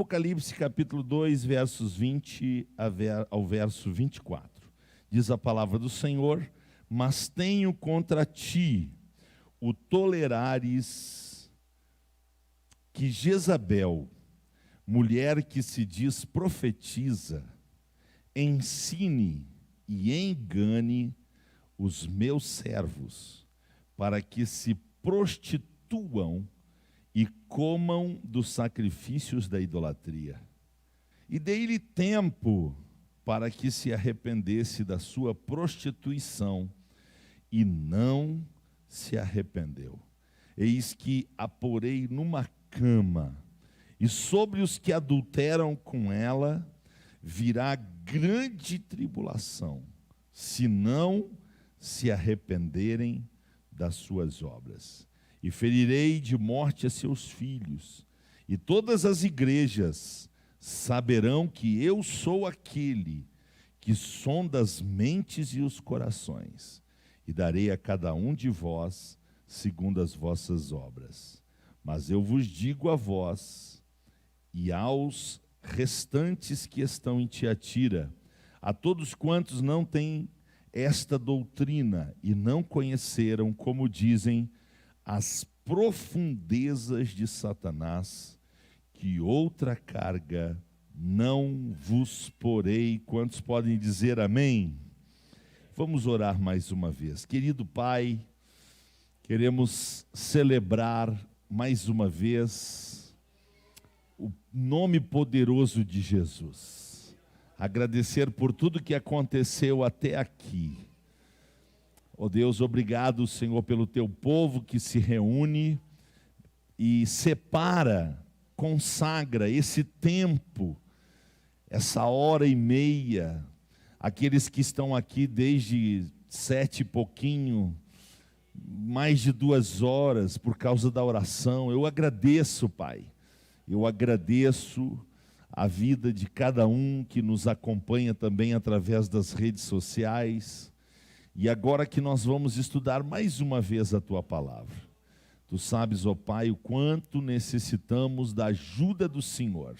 Apocalipse capítulo 2, versos 20 ao verso 24. Diz a palavra do Senhor: mas tenho contra ti o tolerares que Jezabel, mulher que se diz profetiza, ensine e engane os meus servos, para que se prostituam e comam dos sacrifícios da idolatria. E dei-lhe tempo para que se arrependesse da sua prostituição, e não se arrependeu. Eis que a porei numa cama, e sobre os que adulteram com ela virá grande tribulação, se não se arrependerem das suas obras. E ferirei de morte a seus filhos, e todas as igrejas saberão que eu sou aquele que sonda as mentes e os corações, e darei a cada um de vós segundo as vossas obras. Mas eu vos digo a vós e aos restantes que estão em Tiatira, a todos quantos não têm esta doutrina e não conheceram, como dizem, as profundezas de Satanás, que outra carga não vos porei. Quantos podem dizer amém? Vamos orar mais uma vez. Querido Pai, queremos celebrar mais uma vez o nome poderoso de Jesus. Agradecer por tudo que aconteceu até aqui. Ó Deus, obrigado, Senhor, pelo teu povo que se reúne e separa, consagra esse tempo, essa hora e meia, aqueles que estão aqui desde 7 e pouquinho, mais de 2 horas por causa da oração. Eu agradeço, Pai, eu agradeço a vida de cada um que nos acompanha também através das redes sociais. E agora que nós vamos estudar mais uma vez a Tua Palavra, Tu sabes, ó Pai, o quanto necessitamos da ajuda do Senhor.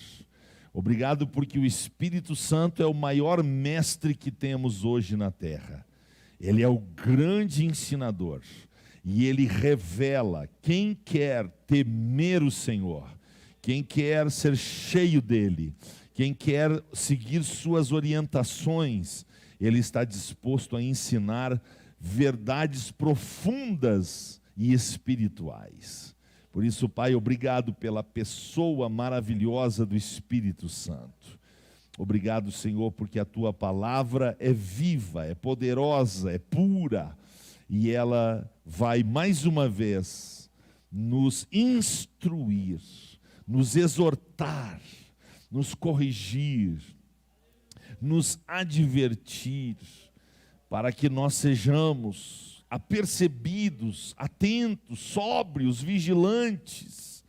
Obrigado porque o Espírito Santo é o maior mestre que temos hoje na terra. Ele é o grande ensinador e Ele revela quem quer temer o Senhor, quem quer ser cheio dEle, quem quer seguir suas orientações. Ele está disposto a ensinar verdades profundas e espirituais. Por isso, Pai, obrigado pela pessoa maravilhosa do Espírito Santo. Obrigado, Senhor, porque a Tua palavra é viva, é poderosa, é pura, e ela vai mais uma vez nos instruir, nos exortar, nos corrigir, nos advertir, para que nós sejamos apercebidos, atentos, sóbrios, vigilantes,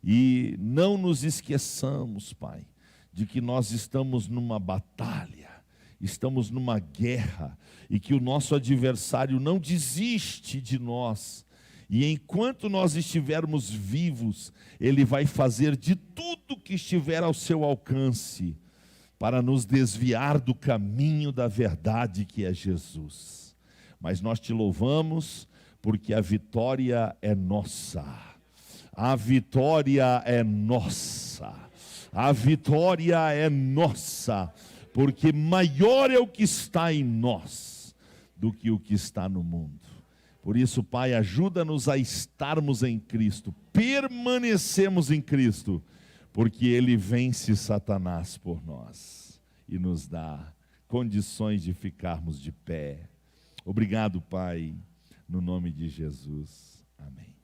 e não nos esqueçamos, Pai, de que nós estamos numa batalha, estamos numa guerra, e que o nosso adversário não desiste de nós, e enquanto nós estivermos vivos, ele vai fazer de tudo que estiver ao seu alcance, para nos desviar do caminho da verdade que é Jesus. Mas nós te louvamos, porque a vitória é nossa. A vitória é nossa. A vitória é nossa, porque maior é o que está em nós do que o que está no mundo. Por isso, Pai, ajuda-nos a estarmos em Cristo, permanecemos em Cristo, porque Ele vence Satanás por nós e nos dá condições de ficarmos de pé. Obrigado, Pai, no nome de Jesus. Amém.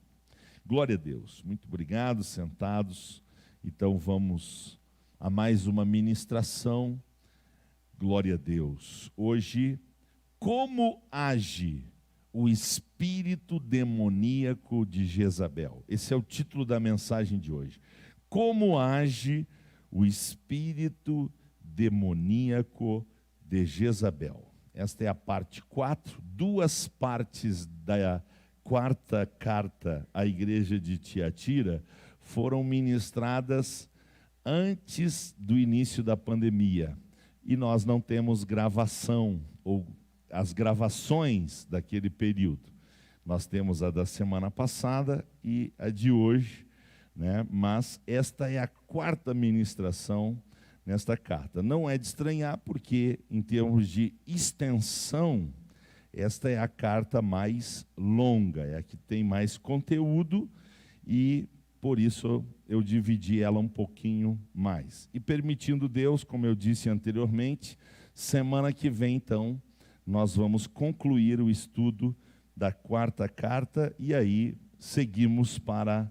Glória a Deus. Muito obrigado, sentados. Então vamos a mais uma ministração. Glória a Deus. Hoje, como age o espírito demoníaco de Jezabel? Esse é o título da mensagem de hoje. Como age o espírito demoníaco de Jezabel? Esta é a parte 4, 2 partes da 4ª carta à igreja de Tiatira foram ministradas antes do início da pandemia. E nós não temos gravação, ou as gravações daquele período. Nós temos a da semana passada e a de hoje, né? Mas esta é a 4ª ministração nesta carta. Não é de estranhar, porque, em termos de extensão, esta é a carta mais longa, é a que tem mais conteúdo, e por isso eu dividi ela um pouquinho mais. E permitindo Deus, como eu disse anteriormente, semana que vem, então, nós vamos concluir o estudo da 4ª carta, e aí seguimos para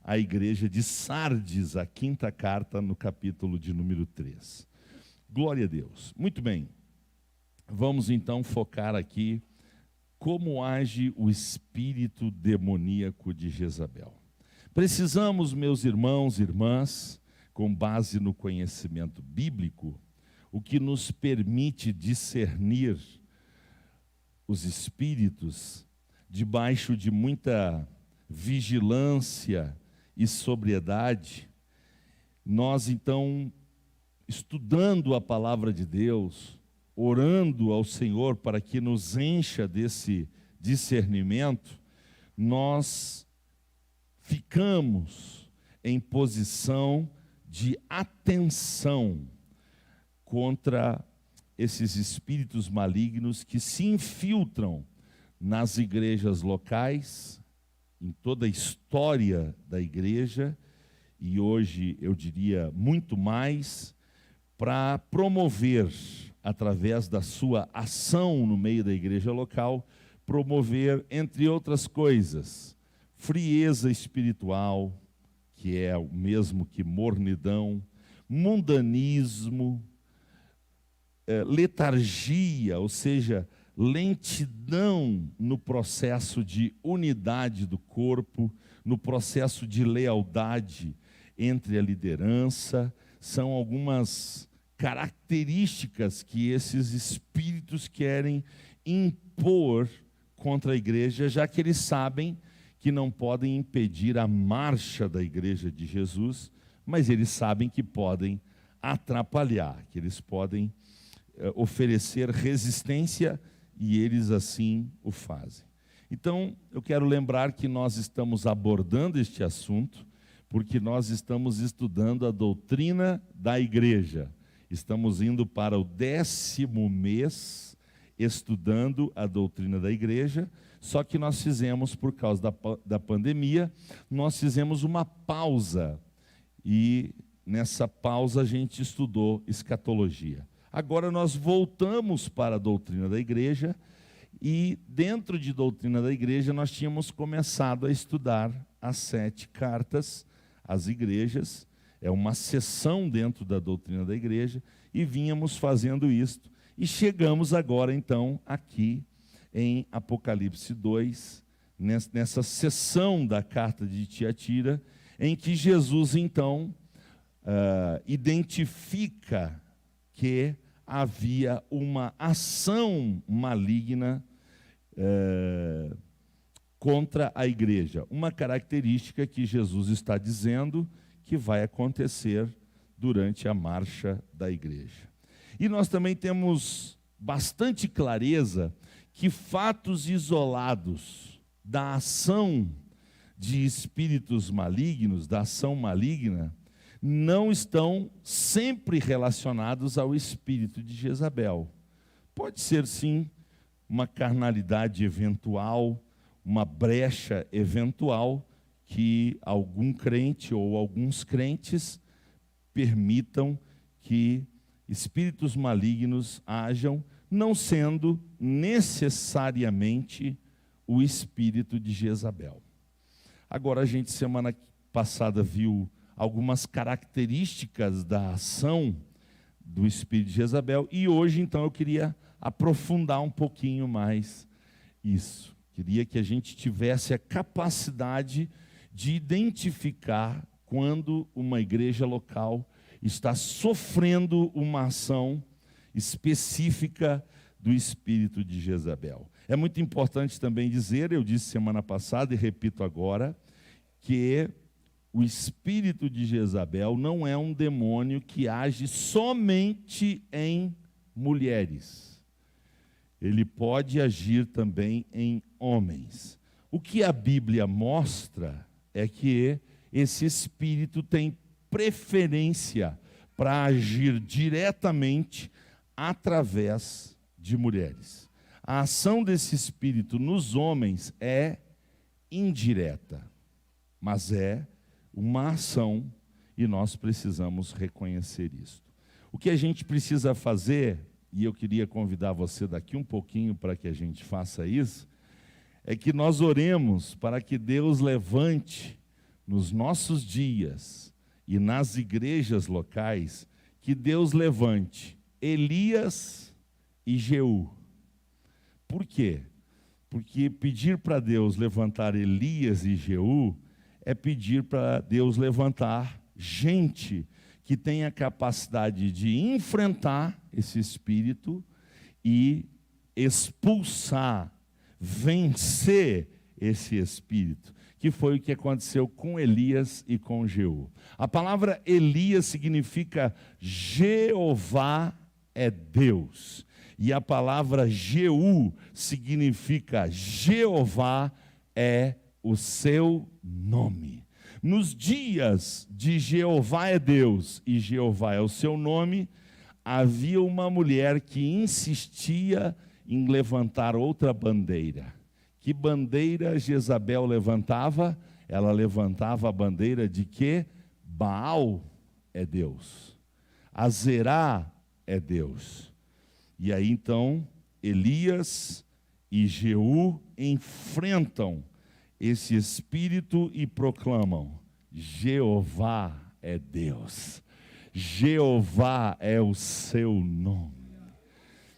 a igreja de Sardes, a 5ª carta, no capítulo de número 3. Glória a Deus. Muito bem, vamos então focar aqui como age o espírito demoníaco de Jezabel. Precisamos, meus irmãos e irmãs, com base no conhecimento bíblico, o que nos permite discernir os espíritos debaixo de muita vigilância e sobriedade. Nós, então, estudando a palavra de Deus, orando ao Senhor para que nos encha desse discernimento, nós ficamos em posição de atenção contra esses espíritos malignos que se infiltram nas igrejas locais, em toda a história da igreja, e hoje eu diria muito mais, para promover, através da sua ação no meio da igreja local, promover, entre outras coisas, frieza espiritual, que é o mesmo que mornidão, mundanismo, letargia, ou seja, lentidão no processo de unidade do corpo, no processo de lealdade entre a liderança. São algumas características que esses espíritos querem impor contra a igreja, já que eles sabem que não podem impedir a marcha da igreja de Jesus, mas eles sabem que podem atrapalhar, que eles podem oferecer resistência, e eles assim o fazem. Então, eu quero lembrar que nós estamos abordando este assunto porque nós estamos estudando a doutrina da igreja. Estamos indo para o 10º mês estudando a doutrina da igreja, só que nós fizemos, por causa da pandemia, nós fizemos uma pausa, e nessa pausa a gente estudou escatologia. Agora nós voltamos para a doutrina da igreja, e dentro de doutrina da igreja nós tínhamos começado a estudar as 7 cartas às igrejas. É uma seção dentro da doutrina da igreja, e vínhamos fazendo isto, e chegamos agora então aqui em Apocalipse 2, nessa seção da carta de Tiatira, em que Jesus então identifica que havia uma ação maligna contra a igreja. Uma característica que Jesus está dizendo que vai acontecer durante a marcha da igreja. E nós também temos bastante clareza que fatos isolados da ação de espíritos malignos, da ação maligna, não estão sempre relacionados ao espírito de Jezabel. Pode ser, sim, uma carnalidade eventual, uma brecha eventual, que algum crente ou alguns crentes permitam que espíritos malignos hajam, não sendo necessariamente o espírito de Jezabel. Agora, a gente, semana passada, viu algumas características da ação do espírito de Jezabel, e hoje, então, eu queria aprofundar um pouquinho mais isso. Queria que a gente tivesse a capacidade de identificar quando uma igreja local está sofrendo uma ação específica do espírito de Jezabel. É muito importante também dizer, eu disse semana passada e repito agora, que o espírito de Jezabel não é um demônio que age somente em mulheres. Ele pode agir também em homens. O que a Bíblia mostra é que esse espírito tem preferência para agir diretamente através de mulheres. A ação desse espírito nos homens é indireta, mas é uma ação e nós precisamos reconhecer isso. O que a gente precisa fazer, e eu queria convidar você daqui um pouquinho para que a gente faça isso, é que nós oremos para que Deus levante nos nossos dias e nas igrejas locais, que Deus levante Elias e Jeú. Por quê? Porque pedir para Deus levantar Elias e Jeú é pedir para Deus levantar gente que tenha capacidade de enfrentar esse espírito e expulsar, vencer esse espírito, que foi o que aconteceu com Elias e com Jeú. A palavra Elias significa Jeová é Deus. E a palavra Jeú significa Jeová é o seu nome. Nos dias de Jeová é Deus e Jeová é o seu nome, havia uma mulher que insistia em levantar outra bandeira. Que bandeira Jezabel levantava? Ela levantava a bandeira de que Baal é Deus, Azerá é Deus. E aí então Elias e Jeú enfrentam esse espírito e proclamam: Jeová é Deus, Jeová é o seu nome.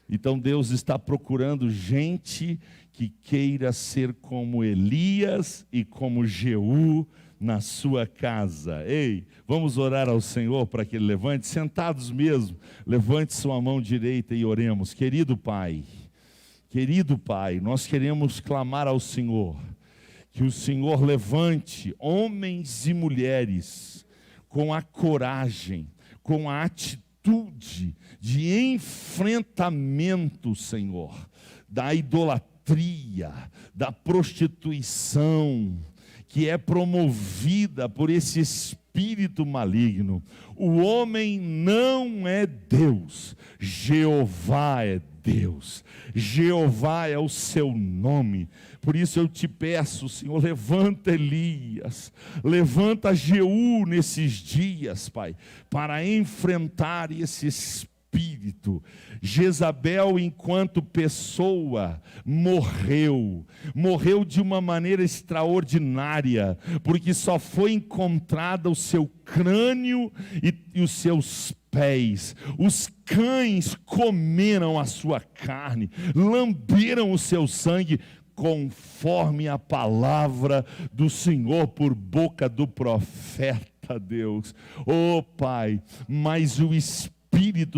Então Deus está procurando gente que queira ser como Elias e como Jeú na sua casa. Ei, vamos orar ao Senhor para que Ele levante, sentados mesmo, levante sua mão direita e oremos. Querido Pai, nós queremos clamar ao Senhor, que o Senhor levante homens e mulheres com a coragem, com a atitude de enfrentamento, Senhor, da idolatria, da prostituição, que é promovida por esse espírito maligno. O homem não é Deus, Jeová é Deus, Jeová é o seu nome. Por isso eu te peço, Senhor, levanta Elias, levanta Jeú nesses dias, Pai, para enfrentar esse espírito. Jezabel, enquanto pessoa, morreu de uma maneira extraordinária, porque só foi encontrada o seu crânio e os seus pés. Os cães comeram a sua carne, lamberam o seu sangue, conforme a palavra do Senhor por boca do profeta Deus. Oh Pai, mas o Espírito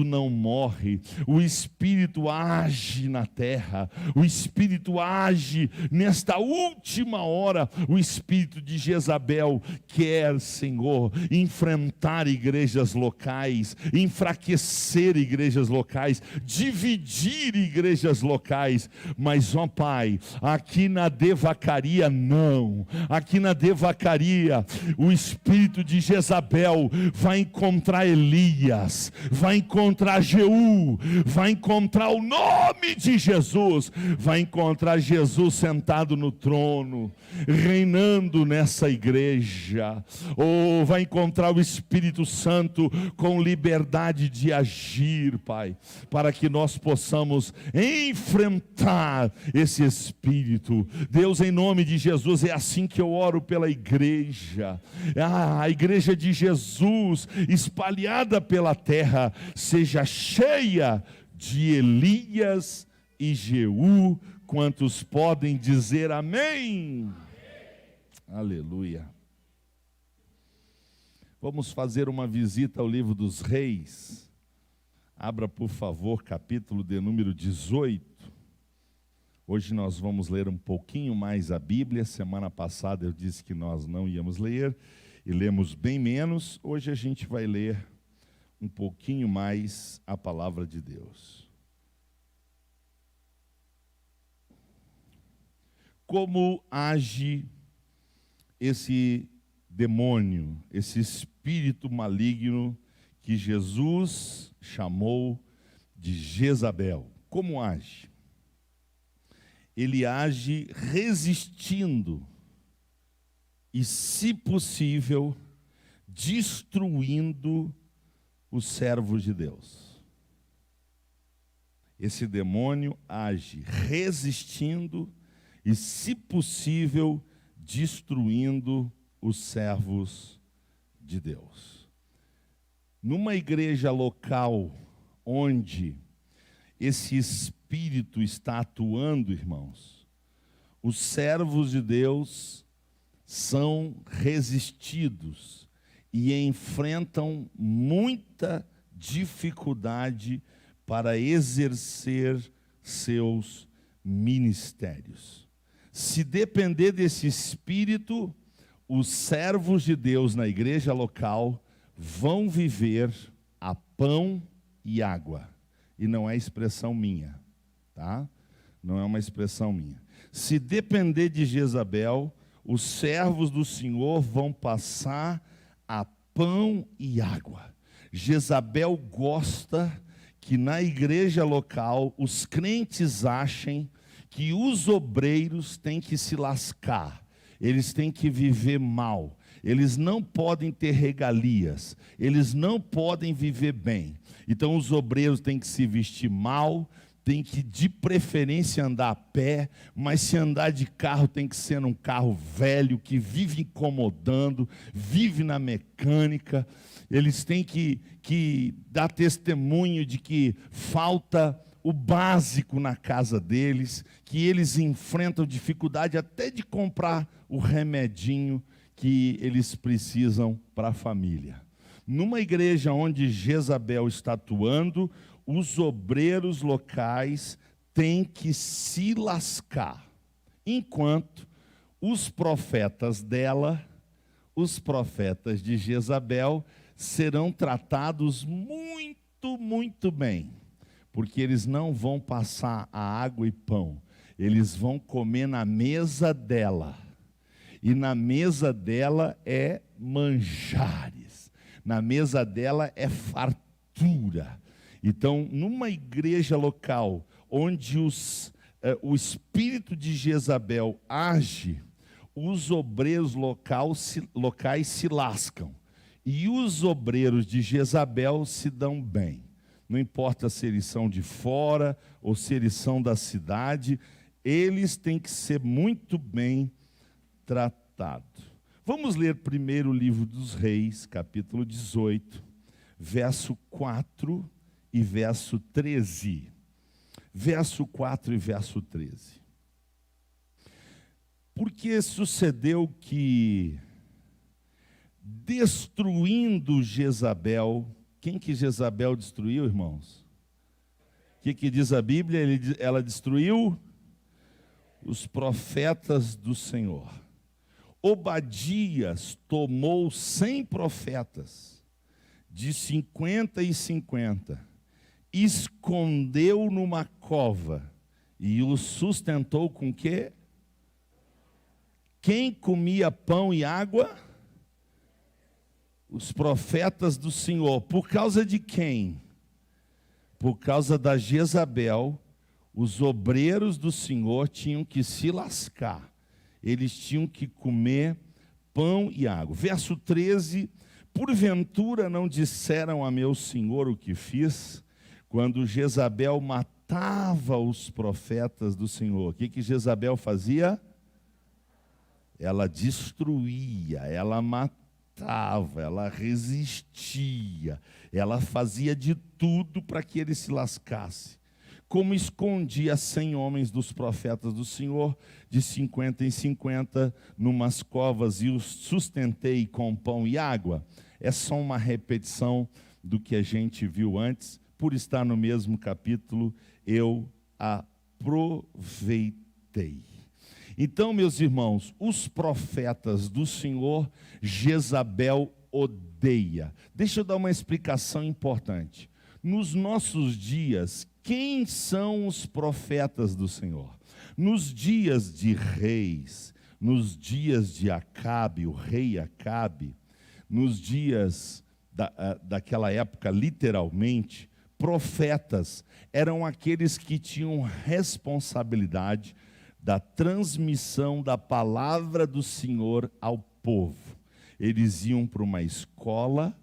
não morre, o Espírito age na terra, o Espírito age nesta última hora. O Espírito de Jezabel quer, Senhor, enfrentar igrejas locais, enfraquecer igrejas locais, dividir igrejas locais, mas ó Pai, aqui na Devacaria não, aqui na Devacaria o Espírito de Jezabel vai encontrar Elias, vai encontrar Jeú, vai encontrar o nome de Jesus, vai encontrar Jesus sentado no trono, reinando nessa igreja, ou vai encontrar o Espírito Santo com liberdade de agir, Pai, para que nós possamos enfrentar esse espírito. Deus, em nome de Jesus, é assim que eu oro pela igreja, a igreja de Jesus espalhada pela terra, seja cheia de Elias e Jeú. Quantos podem dizer amém? Aleluia. Vamos fazer uma visita ao livro dos Reis. Abra, por favor, capítulo de número 18. Hoje nós vamos ler um pouquinho mais a Bíblia. Semana passada eu disse que nós não íamos ler, e lemos bem menos. Hoje a gente vai ler um pouquinho mais a palavra de Deus. Como age esse demônio, esse espírito maligno que Jesus chamou de Jezabel? Como age? Ele age resistindo e, se possível, destruindo os servos de Deus. Esse demônio age resistindo e, se possível, destruindo os servos de Deus. Numa igreja local onde esse espírito está atuando, irmãos, os servos de Deus são resistidos e enfrentam muita dificuldade para exercer seus ministérios. Se depender desse espírito, os servos de Deus na igreja local vão viver a pão e água. E não é expressão minha, tá? Não é uma expressão minha. Se depender de Jezabel, os servos do Senhor vão passar a pão e água. Jezabel gosta que na igreja local os crentes achem que os obreiros têm que se lascar, eles têm que viver mal, eles não podem ter regalias, eles não podem viver bem. Então os obreiros têm que se vestir mal, tem que de preferência andar a pé, mas se andar de carro tem que ser num carro velho, que vive incomodando, vive na mecânica. Eles têm que dar testemunho de que falta o básico na casa deles, que eles enfrentam dificuldade até de comprar o remedinho que eles precisam para a família. Numa igreja onde Jezabel está atuando, os obreiros locais têm que se lascar, enquanto os profetas dela, os profetas de Jezabel, serão tratados muito, muito bem, porque eles não vão passar a água e pão, eles vão comer na mesa dela, e na mesa dela é manjares, na mesa dela é fartura. Então, numa igreja local, onde o espírito de Jezabel age, os obreiros locais se lascam, e os obreiros de Jezabel se dão bem. Não importa se eles são de fora ou se eles são da cidade, eles têm que ser muito bem tratados. Vamos ler primeiro o livro dos Reis, capítulo 18, verso 4 e verso 13. Verso 4 e verso 13. Porque sucedeu que, destruindo Jezabel, quem que Jezabel destruiu, irmãos? O que diz a Bíblia? Ela destruiu os profetas do Senhor. Obadias tomou 100 profetas, de 50 em 50, escondeu numa cova e os sustentou com quê? Quem comia pão e água? Os profetas do Senhor. Por causa de quem? Por causa da Jezabel, os obreiros do Senhor tinham que se lascar. Eles tinham que comer pão e água. Verso 13, porventura não disseram a meu Senhor o que fiz, quando Jezabel matava os profetas do Senhor. O que Jezabel fazia? Ela destruía, ela matava, ela resistia, ela fazia de tudo para que ele se lascasse. Como escondia 100 homens dos profetas do Senhor, de 50 em 50, numas covas, e os sustentei com pão e água. É só uma repetição do que a gente viu antes. Por estar no mesmo capítulo, eu aproveitei. Então, meus irmãos, os profetas do Senhor, Jezabel odeia. Deixa eu dar uma explicação importante. Nos nossos dias, quem são os profetas do Senhor? Nos dias de reis, nos dias de Acabe, o rei Acabe, nos dias daquela época, literalmente, profetas eram aqueles que tinham responsabilidade da transmissão da palavra do Senhor ao povo. Eles iam para uma escola,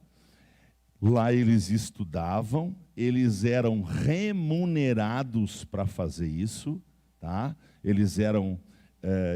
lá eles estudavam, eles eram remunerados para fazer isso, tá? Eles eram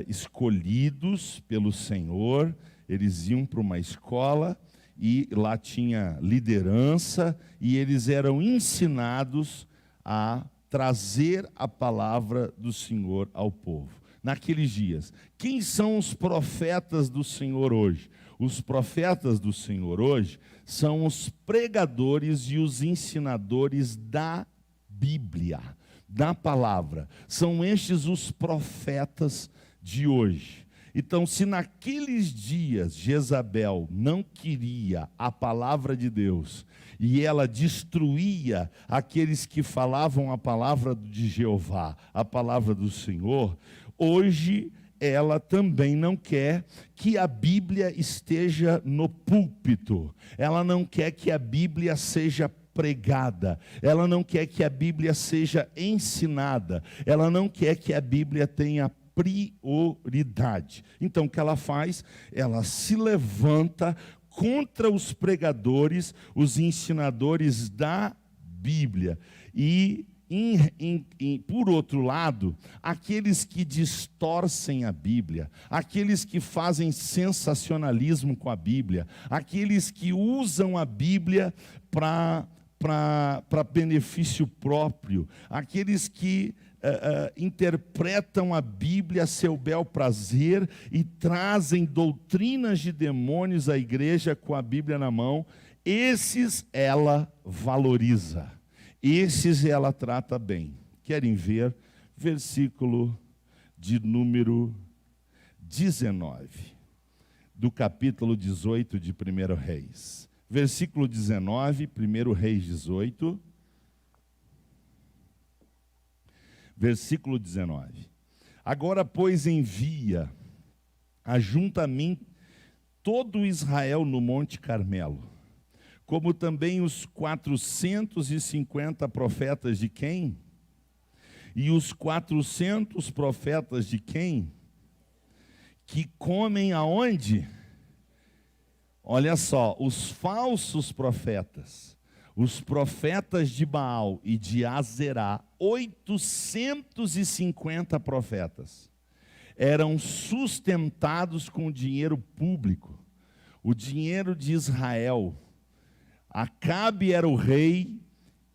escolhidos pelo Senhor, eles iam para uma escola e lá tinha liderança e eles eram ensinados a trazer a palavra do Senhor ao povo. Naqueles dias, quem são os profetas do Senhor hoje? Os profetas do Senhor hoje são os pregadores e os ensinadores da Bíblia, da palavra. São estes os profetas de hoje. Então, se naqueles dias Jezabel não queria a palavra de Deus e ela destruía aqueles que falavam a palavra de Jeová, a palavra do Senhor, hoje ela também não quer que a Bíblia esteja no púlpito. Ela não quer que a Bíblia seja pregada. Ela não quer que a Bíblia seja ensinada. Ela não quer que a Bíblia tenha prioridade. Então, o que ela faz? Ela se levanta contra os pregadores, os ensinadores da Bíblia. E, por outro lado, aqueles que distorcem a Bíblia, aqueles que fazem sensacionalismo com a Bíblia, aqueles que usam a Bíblia para benefício próprio, aqueles que interpretam a Bíblia a seu bel prazer e trazem doutrinas de demônios à igreja com a Bíblia na mão, esses ela valoriza, esses ela trata bem. Querem ver? Versículo de número 19, do capítulo 18 de 1 Reis. Versículo 19, 1 Reis 18. Versículo 19. Agora, pois, envia, ajunta a mim todo Israel no Monte Carmelo, como também os 450 profetas de quem? E os 400 profetas de quem? Que comem aonde? Olha só, os falsos profetas, os profetas de Baal e de Azerá, 850 profetas, eram sustentados com dinheiro público, o dinheiro de Israel. Acabe era o rei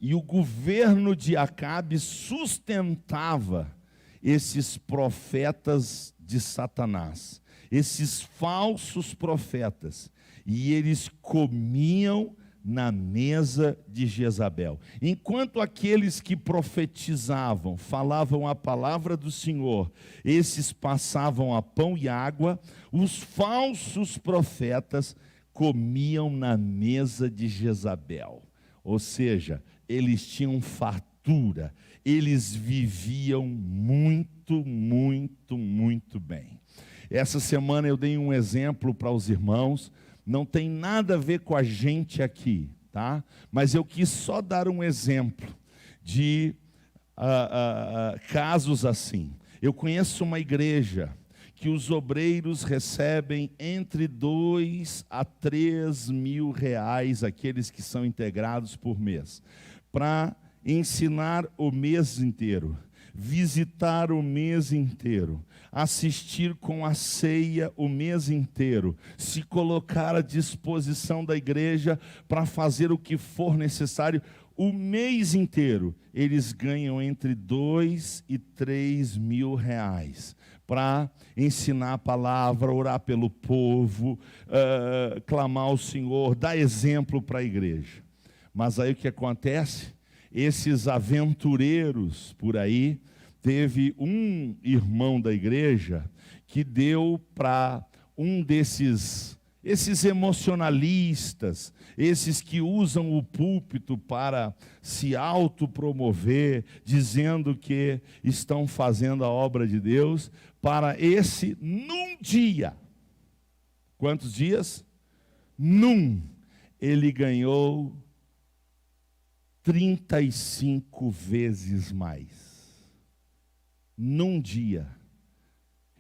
e o governo de Acabe sustentava esses profetas de Satanás, esses falsos profetas, e eles comiam na mesa de Jezabel. Enquanto aqueles que profetizavam, falavam a palavra do Senhor, esses passavam a pão e água, os falsos profetas comiam na mesa de Jezabel. Ou seja, eles tinham fartura, eles viviam muito, muito, muito bem. Essa semana eu dei um exemplo para os irmãos. Não tem nada a ver com a gente aqui, tá? Mas eu quis só dar um exemplo de casos assim. Eu conheço uma igreja que os obreiros recebem entre 2 a 3 mil reais, aqueles que são integrados por mês, para ensinar o mês inteiro, visitar o mês inteiro, assistir com a ceia o mês inteiro, se colocar à disposição da igreja para fazer o que for necessário o mês inteiro. Eles ganham entre 2 e 3 mil reais para ensinar a palavra, orar pelo povo, clamar ao Senhor, dar exemplo para a igreja. Mas aí o que acontece? Esses aventureiros por aí, teve um irmão da igreja que deu para um esses emocionalistas, esses que usam o púlpito para se autopromover, dizendo que estão fazendo a obra de Deus, para esse num dia. Quantos dias? Ele ganhou 35 vezes mais. Num dia,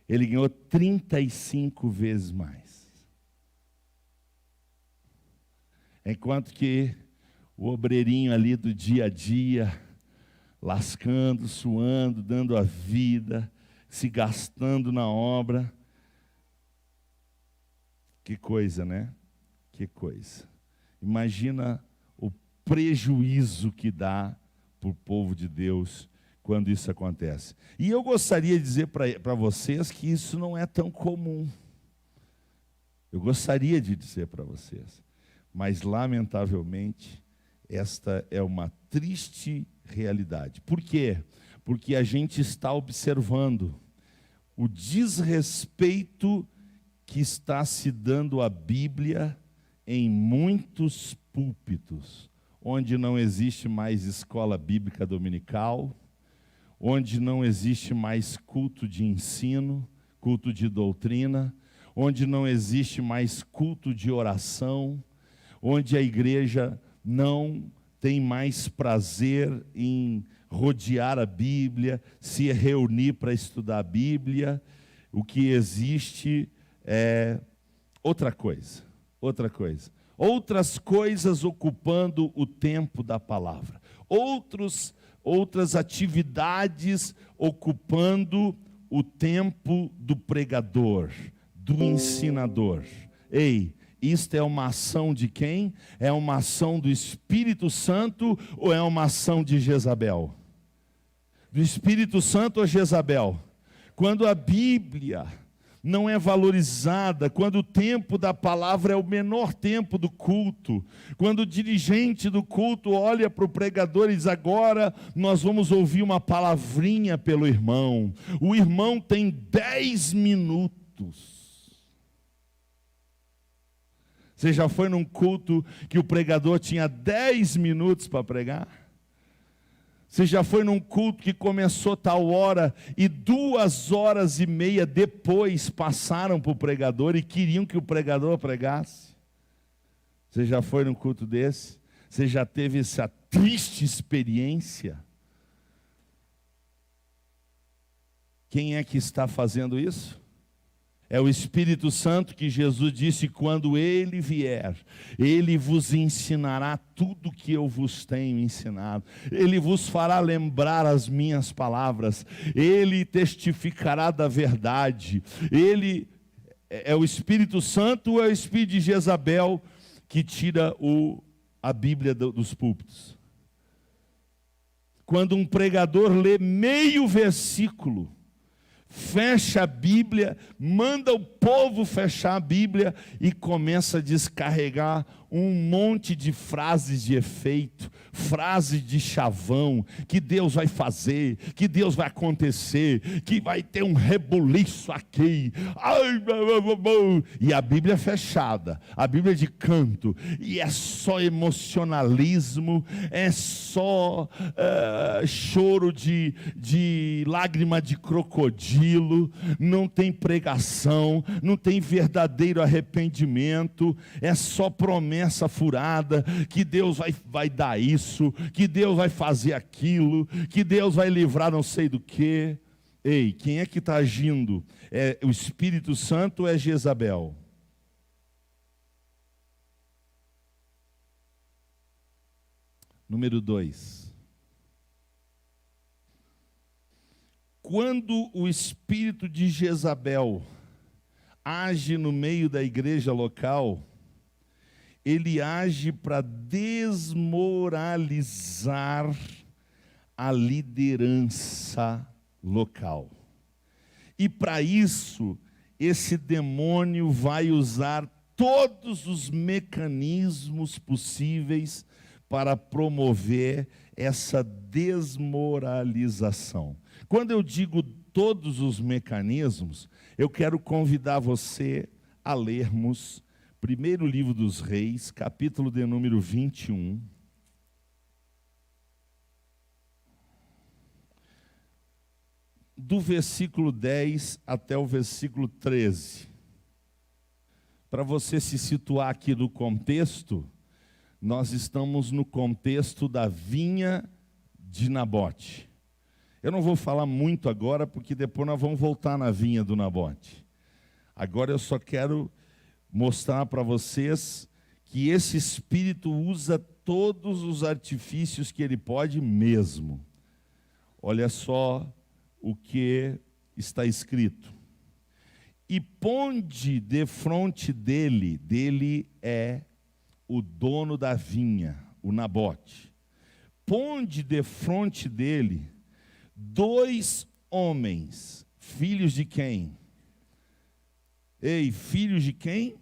ele ganhou 35 vezes mais. Enquanto que o obreirinho ali do dia a dia, lascando, suando, dando a vida, se gastando na obra. Que coisa, né? Que coisa. Imagina o prejuízo que dá para o povo de Deus quando isso acontece. E eu gostaria de dizer para vocês que isso não é tão comum. Eu gostaria de dizer para vocês. Mas, lamentavelmente, esta é uma triste realidade. Por quê? Porque a gente está observando o desrespeito que está se dando à Bíblia em muitos púlpitos, onde não existe mais escola bíblica dominical, onde não existe mais culto de ensino, culto de doutrina, onde não existe mais culto de oração, onde a igreja não tem mais prazer em rodear a Bíblia, se reunir para estudar a Bíblia. O que existe é outra coisa. Outras coisas ocupando o tempo da palavra. Outras atividades ocupando o tempo do pregador, do ensinador. Ei, isto é uma ação de quem? É uma ação do Espírito Santo ou é uma ação de Jezabel? Do Espírito Santo ou Jezabel? Quando a Bíblia não é valorizada, quando o tempo da palavra é o menor tempo do culto, quando o dirigente do culto olha para o pregador e diz: agora nós vamos ouvir uma palavrinha pelo irmão, o irmão tem 10 minutos. Você já foi num culto que o pregador tinha 10 minutos para pregar? Você já foi num culto que começou tal hora e 2h30 depois passaram para o pregador e queriam que o pregador pregasse? Você já foi num culto desse? Você já teve essa triste experiência? Quem é que está fazendo isso? É o Espírito Santo, que Jesus disse: quando Ele vier, Ele vos ensinará tudo que eu vos tenho ensinado. Ele vos fará lembrar as minhas palavras. Ele testificará da verdade. Ele é o Espírito Santo ou é o Espírito de Jezabel que tira a Bíblia dos púlpitos? Quando um pregador lê meio versículo, fecha a Bíblia, manda o povo fechar a Bíblia e começa a descarregar um monte de frases de efeito, frases de chavão, que Deus vai fazer, que Deus vai acontecer, que vai ter um rebuliço aqui, e a Bíblia é fechada, a Bíblia é de canto, e é só emocionalismo, é só choro de lágrima de crocodilo, não tem pregação, não tem verdadeiro arrependimento, é só promessa furada, que Deus vai dar isso, que Deus vai fazer aquilo, que Deus vai livrar não sei do que. Ei, quem é que está agindo? É o Espírito Santo ou é Jezabel? Número 2. Quando o espírito de Jezabel age no meio da igreja local, ele age para desmoralizar a liderança local. E para isso, esse demônio vai usar todos os mecanismos possíveis para promover essa desmoralização. Quando eu digo todos os mecanismos, eu quero convidar você a lermos primeiro livro dos Reis, capítulo de número 21. Do versículo 10 até o versículo 13. Para você se situar aqui no contexto, nós estamos no contexto da vinha de Nabote. Eu não vou falar muito agora, porque depois nós vamos voltar na vinha do Nabote. Agora eu só quero mostrar para vocês que esse espírito usa todos os artifícios que ele pode mesmo. Olha só o que está escrito. E ponde defronte dele é o dono da vinha, o Nabote. Ponde defronte dele 2 homens, filhos de quem? Ei, filhos de quem?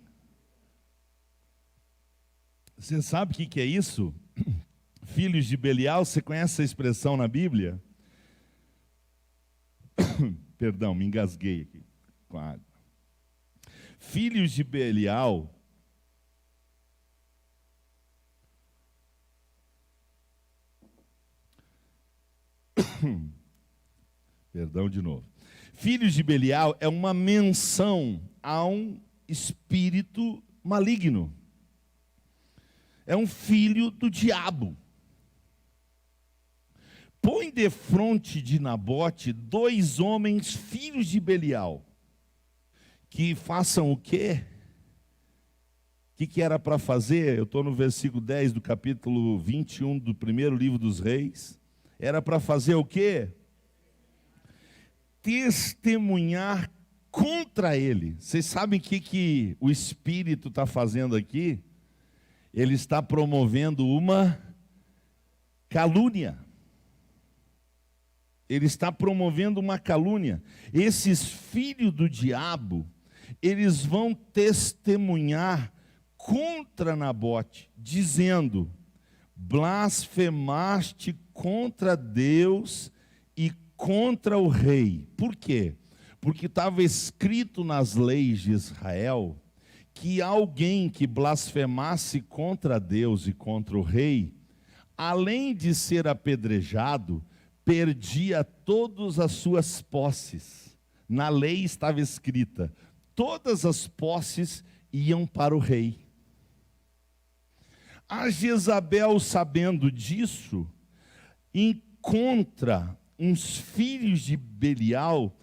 Você sabe o que é isso? Filhos de Belial, você conhece essa expressão na Bíblia? Perdão, me engasguei aqui com a água. Filhos de Belial perdão de novo. Filhos de Belial é uma menção a um espírito maligno. É um filho do diabo. Põe defronte de Nabote 2 homens, filhos de Belial, que façam o quê? O que era para fazer? Eu estou no versículo 10 do capítulo 21 do primeiro livro dos Reis. Era para fazer o quê? Testemunhar contra ele. Vocês sabem o que o Espírito está fazendo aqui? Ele está promovendo uma calúnia. Ele está promovendo uma calúnia. Esses filhos do diabo, eles vão testemunhar contra Nabote, dizendo: blasfemaste contra Deus e contra o rei. Por quê? Porque estava escrito nas leis de Israel que alguém que blasfemasse contra Deus e contra o rei, além de ser apedrejado, perdia todas as suas posses. Na lei estava escrita: todas as posses iam para o rei. A Jezabel, sabendo disso, encontra uns filhos de Belial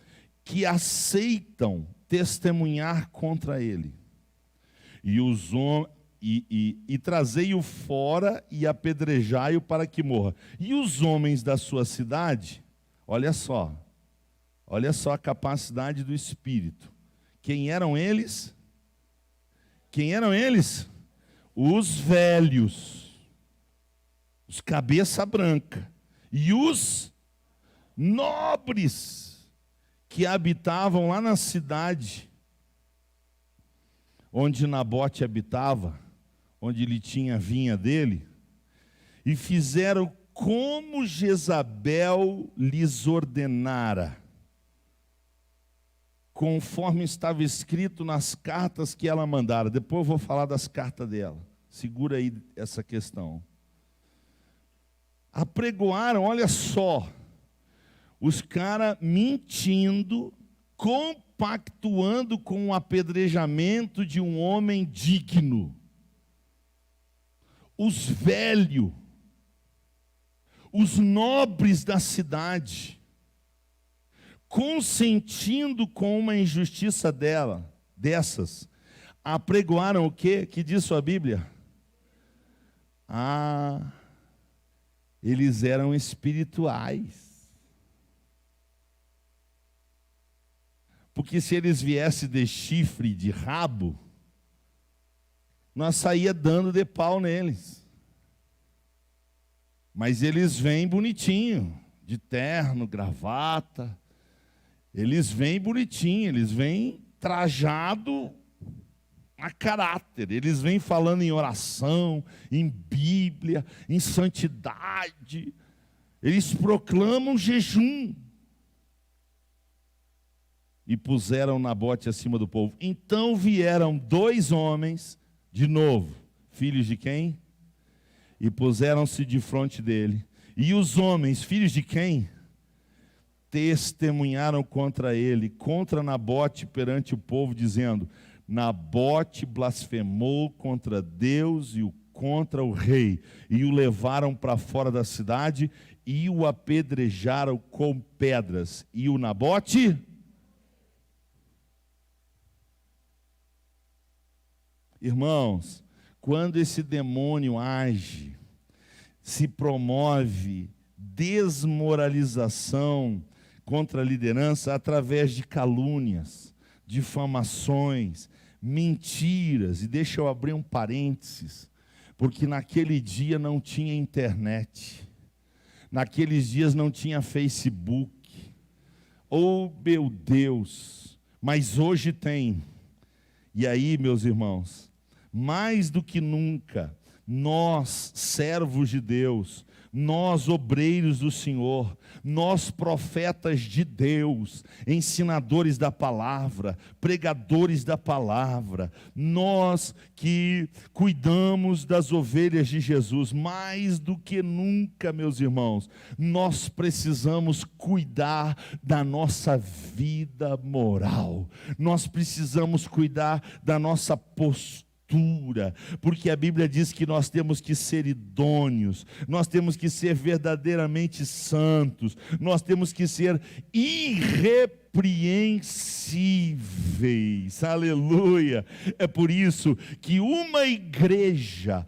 que aceitam testemunhar contra ele. E trazei-o fora e apedrejai-o para que morra. E os homens da sua cidade, olha só a capacidade do Espírito. Quem eram eles? Quem eram eles? Os velhos, os cabeça branca, e os nobres que habitavam lá na cidade onde Nabote habitava, onde ele tinha a vinha dele, e fizeram como Jezabel lhes ordenara, conforme estava escrito nas cartas que ela mandara. Depois eu vou falar das cartas dela. Segura aí essa questão. Apregoaram, olha só, os caras mentindo, compactuando com o apedrejamento de um homem digno. Os velhos, os nobres da cidade, consentindo com uma injustiça dessas, apregoaram o quê? Que diz sua Bíblia? Eles eram espirituais. Porque se eles viessem de chifre, de rabo, nós saía dando de pau neles. Mas eles vêm bonitinho, de terno, gravata. Eles vêm bonitinho, eles vêm trajado a caráter. Eles vêm falando em oração, em Bíblia, em santidade. Eles proclamam jejum. e puseram Nabote acima do povo. Então vieram 2 homens, de novo, filhos de quem? E puseram-se de frente dele. E os homens, filhos de quem? Testemunharam contra ele, contra Nabote perante o povo, dizendo: Nabote blasfemou contra Deus e contra o rei, e o levaram para fora da cidade e o apedrejaram com pedras. E o Nabote... Irmãos, quando esse demônio age, se promove desmoralização contra a liderança através de calúnias, difamações, mentiras. E deixa eu abrir um parênteses, porque naquele dia não tinha internet, naqueles dias não tinha Facebook. Oh, meu Deus, mas hoje tem. E aí, meus irmãos, mais do que nunca, nós, servos de Deus, nós, obreiros do Senhor, nós, profetas de Deus, ensinadores da palavra, pregadores da palavra, nós que cuidamos das ovelhas de Jesus, mais do que nunca, meus irmãos, nós precisamos cuidar da nossa vida moral, nós precisamos cuidar da nossa postura, porque a Bíblia diz que nós temos que ser idôneos, nós temos que ser verdadeiramente santos, nós temos que ser irrepreensíveis, aleluia. É por isso que uma igreja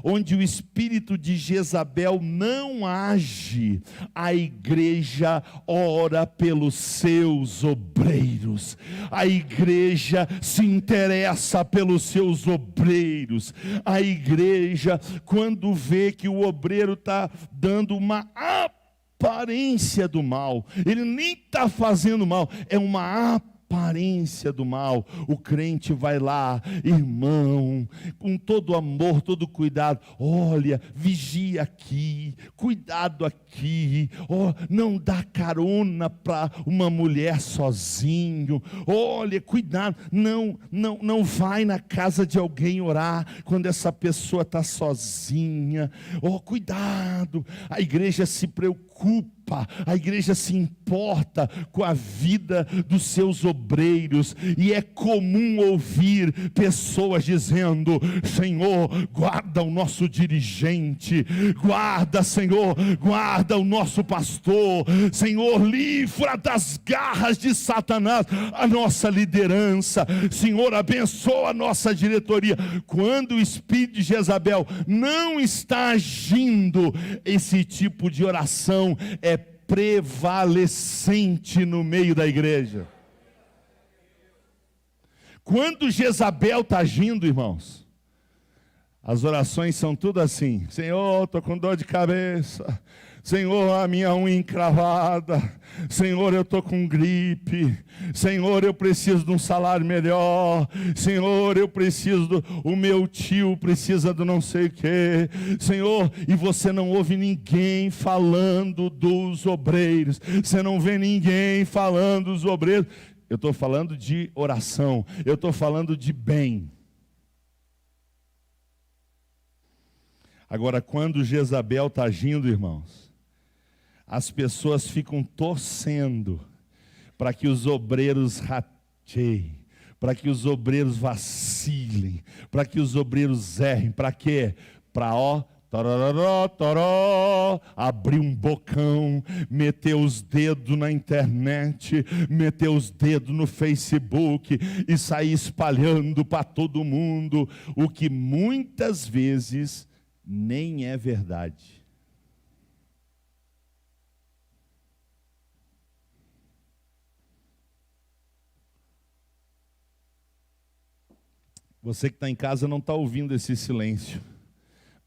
onde o espírito de Jezabel não age, a igreja ora pelos seus obreiros, a igreja se interessa pelos seus obreiros, a igreja, quando vê que o obreiro está dando uma aparência do mal, ele nem está fazendo mal, é uma aparência do mal, o crente vai lá, irmão, com todo amor, todo cuidado, olha, vigia aqui, cuidado aqui, não dá carona para uma mulher sozinho, olha, cuidado, não vai na casa de alguém orar, quando essa pessoa está sozinha, cuidado, a igreja se preocupa, a igreja se importa com a vida dos seus obreiros, e é comum ouvir pessoas dizendo: Senhor, guarda o nosso dirigente, guarda, Senhor, guarda o nosso pastor, Senhor, livra das garras de Satanás a nossa liderança, Senhor, abençoa a nossa diretoria. Quando o espírito de Jezabel não está agindo, esse tipo de oração é prevalecente no meio da igreja. Quando Jezabel está agindo, irmãos, as orações são tudo assim: Senhor, estou com dor de cabeça, Senhor, a minha unha encravada, Senhor, eu estou com gripe, Senhor, eu preciso de um salário melhor, Senhor, eu preciso o meu tio precisa do não sei o que, Senhor, e você não ouve ninguém falando dos obreiros, você não vê ninguém falando dos obreiros. Eu estou falando de oração, eu estou falando de bem. Agora, quando Jezabel está agindo, irmãos, as pessoas ficam torcendo para que os obreiros rateiem, para que os obreiros vacilem, para que os obreiros errem. Para quê? Para abrir um bocão, meter os dedos na internet, meter os dedos no Facebook e sair espalhando para todo mundo o que muitas vezes nem é verdade. Você que está em casa não está ouvindo esse silêncio,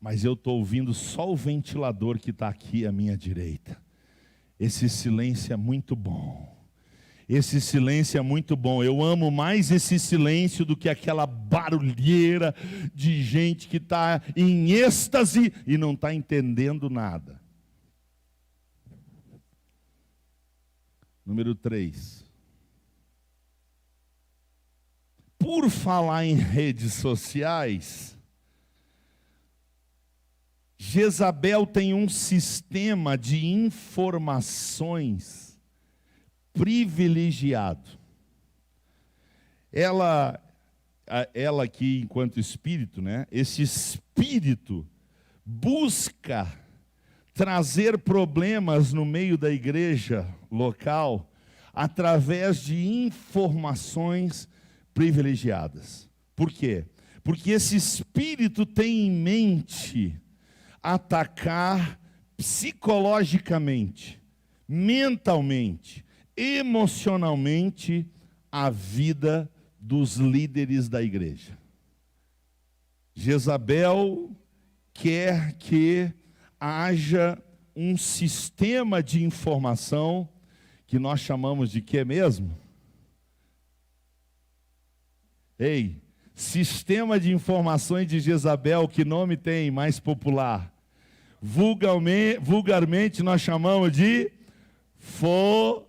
mas eu estou ouvindo só o ventilador que está aqui à minha direita. Esse silêncio é muito bom. Esse silêncio é muito bom. Eu amo mais esse silêncio do que aquela barulheira de gente que está em êxtase e não está entendendo nada. Número 3. por falar em redes sociais, Jezabel tem um sistema de informações privilegiado. Ela aqui, enquanto espírito, né? Esse espírito busca trazer problemas no meio da igreja local através de informações privilegiadas. Por quê? Porque esse espírito tem em mente atacar psicologicamente, mentalmente, emocionalmente a vida dos líderes da igreja. Jezabel quer que haja um sistema de informação que nós chamamos de quê mesmo? Ei, sistema de informações de Jezabel, que nome tem mais popular? Vulgarmente nós chamamos de fofocas.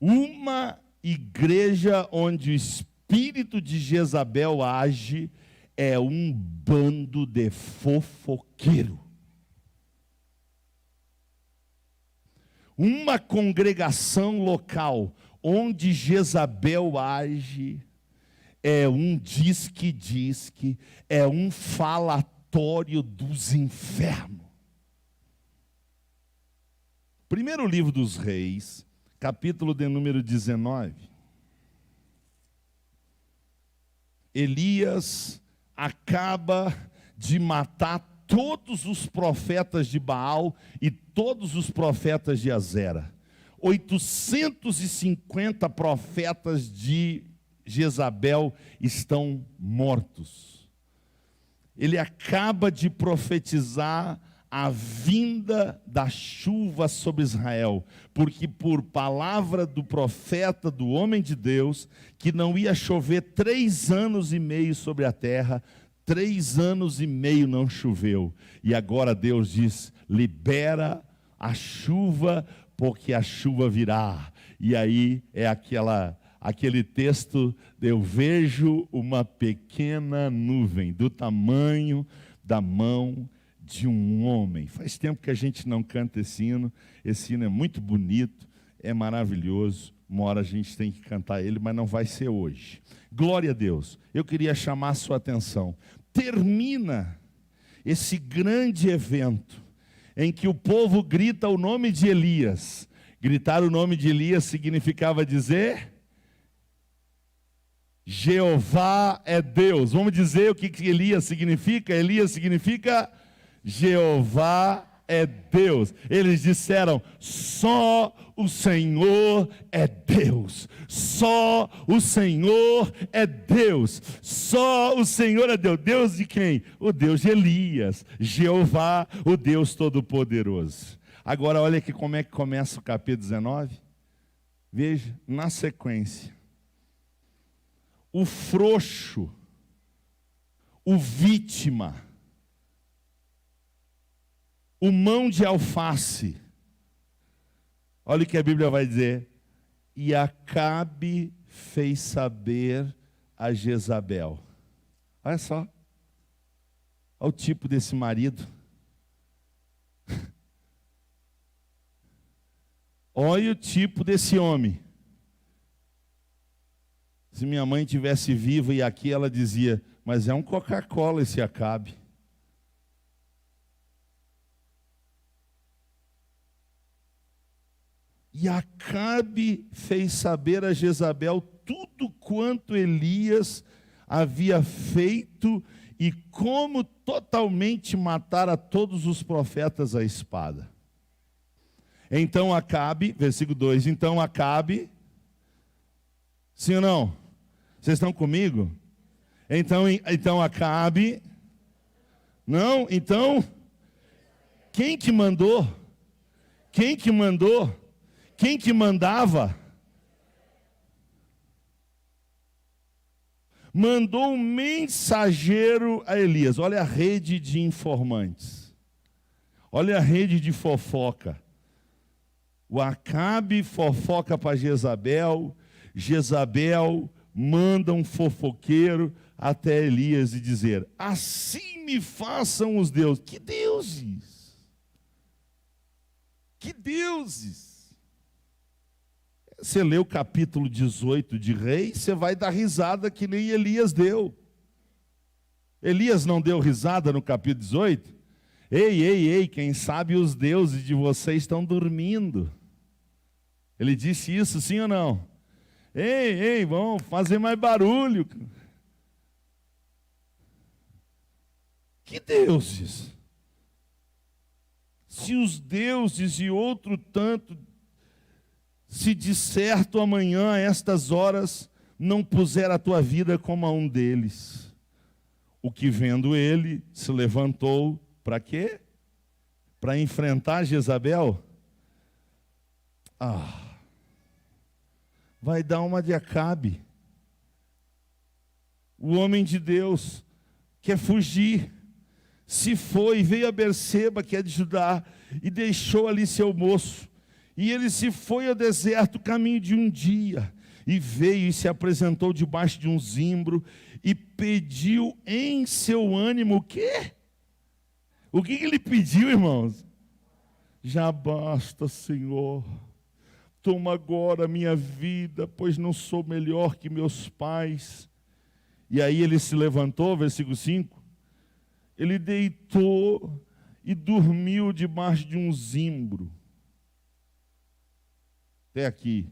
Uma igreja onde o espírito de Jezabel age é um bando de fofoqueiro. Uma congregação local onde Jezabel age é um diz-que, é um falatório dos infernos. Primeiro livro dos Reis, capítulo de número 19. Elias acaba de matar todos os profetas de Baal e todos os profetas de Azera. 850 profetas de Jezabel estão mortos. Ele acaba de profetizar a vinda da chuva sobre Israel, porque por palavra do profeta, do homem de Deus, que não ia chover 3 anos e meio sobre a terra, 3 anos e meio não choveu, e agora Deus diz, libera a chuva, porque a chuva virá. E aí é aquele texto, eu vejo uma pequena nuvem do tamanho da mão de um homem. Faz tempo que a gente não canta esse hino é muito bonito, é maravilhoso, uma hora a gente tem que cantar ele, mas não vai ser hoje. Glória a Deus. Eu queria chamar a sua atenção. Termina esse grande evento, em que o povo grita o nome de Elias. Gritar o nome de Elias significava dizer: Jeová é Deus. Vamos dizer o que Elias significa? Elias significa Jeová é Deus. Eles disseram, só o Senhor é Deus. Só o Senhor é Deus. Só o Senhor é Deus. Deus de quem? O Deus de Elias. Jeová, o Deus Todo-Poderoso. Agora olha aqui como é que começa o capítulo 19. Veja, na sequência. O frouxo, o vítima, o mão de alface. Olha o que a Bíblia vai dizer. E Acabe fez saber a Jezabel. Olha só. Olha o tipo desse marido. Olha o tipo desse homem. Se minha mãe tivesse viva e aqui ela dizia, mas é um Coca-Cola esse Acabe. E Acabe fez saber a Jezabel tudo quanto Elias havia feito e como totalmente matar a todos os profetas à espada. Então Acabe, versículo 2, então Acabe, sim ou não? Vocês estão comigo? Então Acabe, não, então, quem que mandou? Quem que mandou? Quem que mandava? Mandou um mensageiro a Elias. Olha a rede de informantes. Olha a rede de fofoca. O Acabe fofoca para Jezabel, Jezabel manda um fofoqueiro até Elias e dizer: assim me façam os deuses. Que deuses? Que deuses? Você lê o capítulo 18 de Reis, você vai dar risada que nem Elias deu. Elias não deu risada no capítulo 18? Ei, quem sabe os deuses de vocês estão dormindo. Ele disse isso, sim ou não? Ei, vamos fazer mais barulho. Que deuses? Se os deuses e outro tanto, se de certo amanhã, a estas horas, não puser a tua vida como a um deles. O que vendo ele, se levantou, para quê? Para enfrentar Jezabel? Vai dar uma de Acabe. O homem de Deus quer fugir. Se foi, veio a Berseba, que é de Judá, e deixou ali seu moço. E ele se foi ao deserto, caminho de um dia, e veio e se apresentou debaixo de um zimbro, e pediu em seu ânimo o quê? O que ele pediu, irmãos? Já basta, Senhor. Toma agora a minha vida, pois não sou melhor que meus pais. E aí ele se levantou, versículo 5. Ele deitou e dormiu debaixo de um zimbro. Até aqui.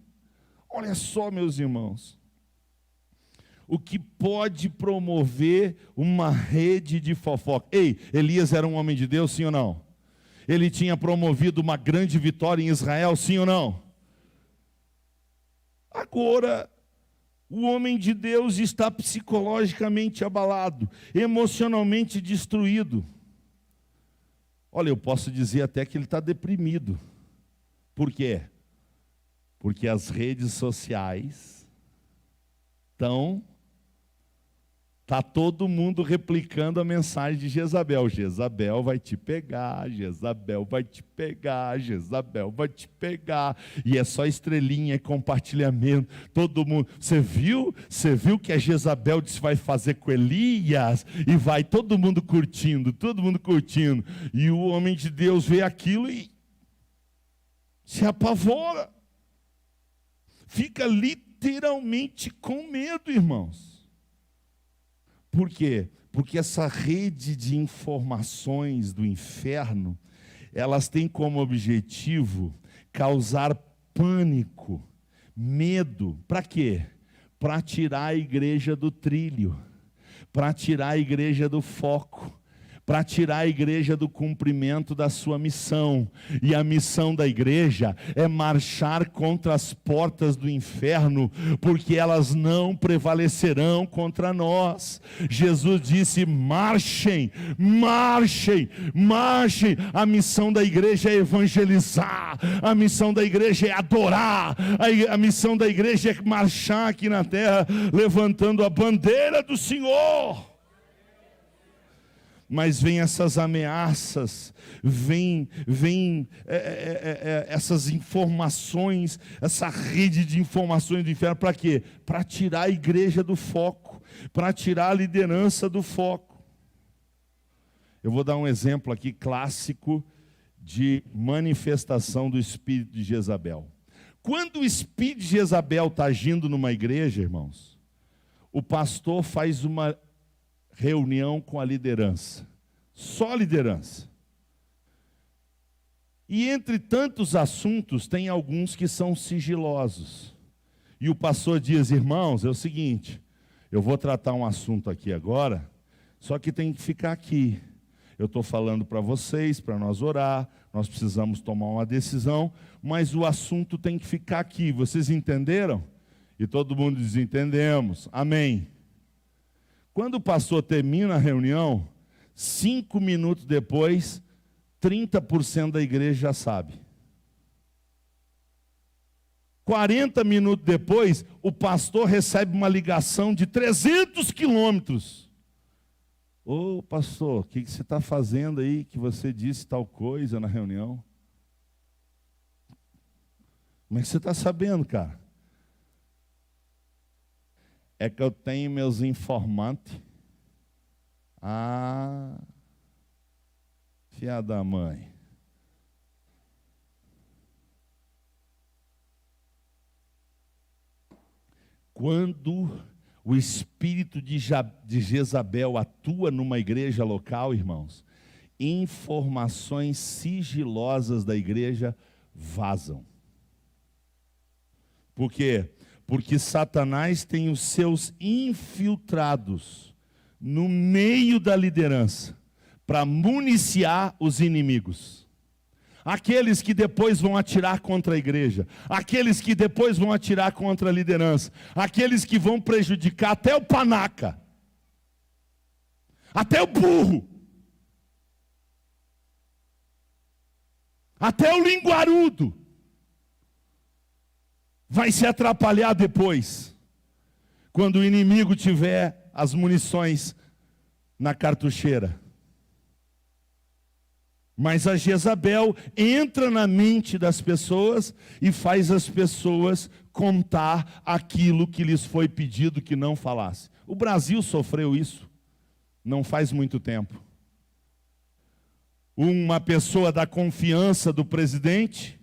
Olha só, meus irmãos. O que pode promover uma rede de fofoca? Ei, Elias era um homem de Deus, sim ou não? Ele tinha promovido uma grande vitória em Israel, sim ou não? Agora, o homem de Deus está psicologicamente abalado, emocionalmente destruído. Olha, eu posso dizer até que ele está deprimido. Por quê? Porque as redes sociais está todo mundo replicando a mensagem de Jezabel. Jezabel vai te pegar, Jezabel vai te pegar, Jezabel vai te pegar. E é só estrelinha, é compartilhamento. Todo mundo, você viu que a Jezabel disse vai fazer com Elias? E vai todo mundo curtindo. E o homem de Deus vê aquilo e se apavora. Fica literalmente com medo, irmãos. Por quê? Porque essa rede de informações do inferno, elas têm como objetivo causar pânico, medo. Para quê? Para tirar a igreja do trilho, para tirar a igreja do foco, para tirar a igreja do cumprimento da sua missão. E a missão da igreja é marchar contra as portas do inferno, porque elas não prevalecerão contra nós. Jesus disse: marchem, marchem, marchem. A missão da igreja é evangelizar, a missão da igreja é adorar, a missão da igreja é marchar aqui na terra, levantando a bandeira do Senhor. Mas vem essas ameaças, vem essas informações, essa rede de informações do inferno, para quê? Para tirar a igreja do foco, para tirar a liderança do foco. Eu vou dar um exemplo aqui clássico de manifestação do espírito de Jezabel. Quando o espírito de Jezabel está agindo numa igreja, irmãos, o pastor faz uma reunião com a liderança, só a liderança. E entre tantos assuntos, tem alguns que são sigilosos. E o pastor diz: irmãos, é o seguinte, eu vou tratar um assunto aqui agora, só que tem que ficar aqui. Eu estou falando para vocês, para nós orar, nós precisamos tomar uma decisão, mas o assunto tem que ficar aqui. Vocês entenderam? E todo mundo diz: entendemos, amém. Quando o pastor termina a reunião, 5 minutos depois, 30% da igreja já sabe. 40 minutos depois, o pastor recebe uma ligação de 300 quilômetros. Ô pastor, o que você está fazendo aí que você disse tal coisa na reunião? Como é que você está sabendo, cara? É que eu tenho meus informantes. Ah, filha da mãe. Quando o espírito de Jezabel atua numa igreja local, irmãos, informações sigilosas da igreja vazam. Por quê? Porque Satanás tem os seus infiltrados no meio da liderança para municiar os inimigos. Aqueles que depois vão atirar contra a igreja, aqueles que depois vão atirar contra a liderança, aqueles que vão prejudicar até o panaca, até o burro, até o linguarudo, vai se atrapalhar depois, quando o inimigo tiver as munições na cartucheira. Mas a Jezabel entra na mente das pessoas e faz as pessoas contar aquilo que lhes foi pedido que não falasse. O Brasil sofreu isso não faz muito tempo. Uma pessoa da confiança do presidente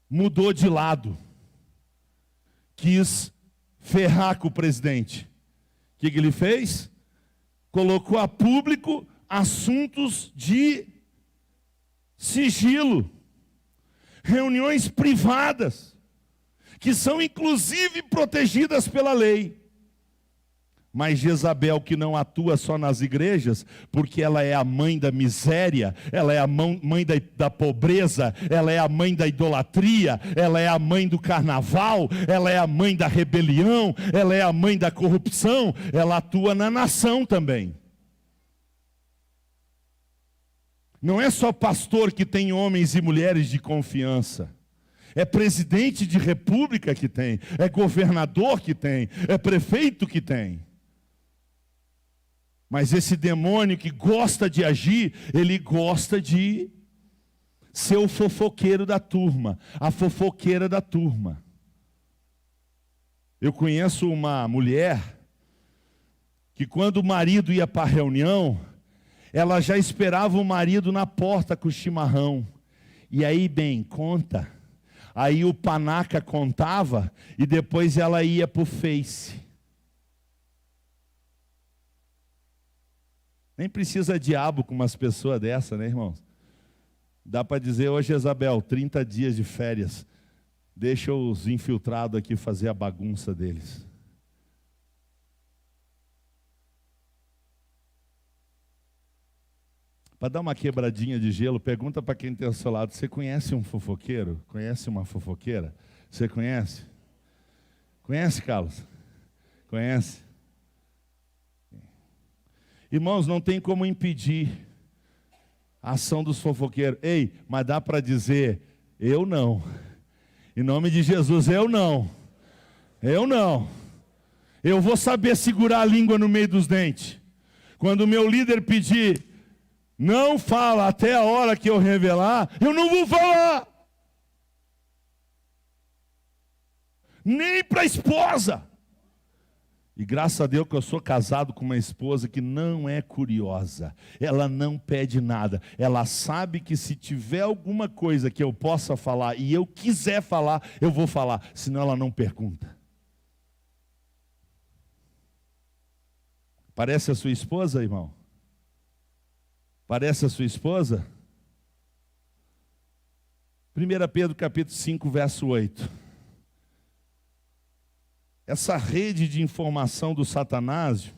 mudou de lado, quis ferrar com o presidente. O que ele fez? Colocou a público assuntos de sigilo, reuniões privadas, que são inclusive protegidas pela lei. Mas Jezabel, que não atua só nas igrejas, porque ela é a mãe da miséria, ela é a mãe da pobreza, ela é a mãe da idolatria, ela é a mãe do carnaval, ela é a mãe da rebelião, ela é a mãe da corrupção, ela atua na nação também. Não é só pastor que tem homens e mulheres de confiança. É presidente de república que tem, é governador que tem, é prefeito que tem. Mas esse demônio que gosta de agir, ele gosta de ser o fofoqueiro da turma, a fofoqueira da turma. Eu conheço uma mulher que quando o marido ia para a reunião, ela já esperava o marido na porta com o chimarrão. E aí, bem, conta. Aí o panaca contava e depois ela ia para o Face. Nem precisa diabo com umas pessoas dessa, né, irmãos? Dá para dizer, ô Jezabel, 30 dias de férias. Deixa os infiltrados aqui fazer a bagunça deles. Para dar uma quebradinha de gelo, pergunta para quem tem ao seu lado, você conhece um fofoqueiro? Conhece uma fofoqueira? Você conhece? Conhece, Carlos? Conhece? Irmãos, não tem como impedir a ação dos fofoqueiros. Ei, mas dá para dizer, eu não. Em nome de Jesus, eu não. Eu não. Eu vou saber segurar a língua no meio dos dentes. Quando o meu líder pedir, não fala até a hora que eu revelar, eu não vou falar. Nem para a esposa. E graças a Deus que eu sou casado com uma esposa que não é curiosa. Ela não pede nada. Ela sabe que se tiver alguma coisa que eu possa falar e eu quiser falar, eu vou falar. Senão ela não pergunta. Parece a sua esposa, irmão? Parece a sua esposa? 1 Pedro capítulo 5, verso 8. Essa rede de informação do Satanás,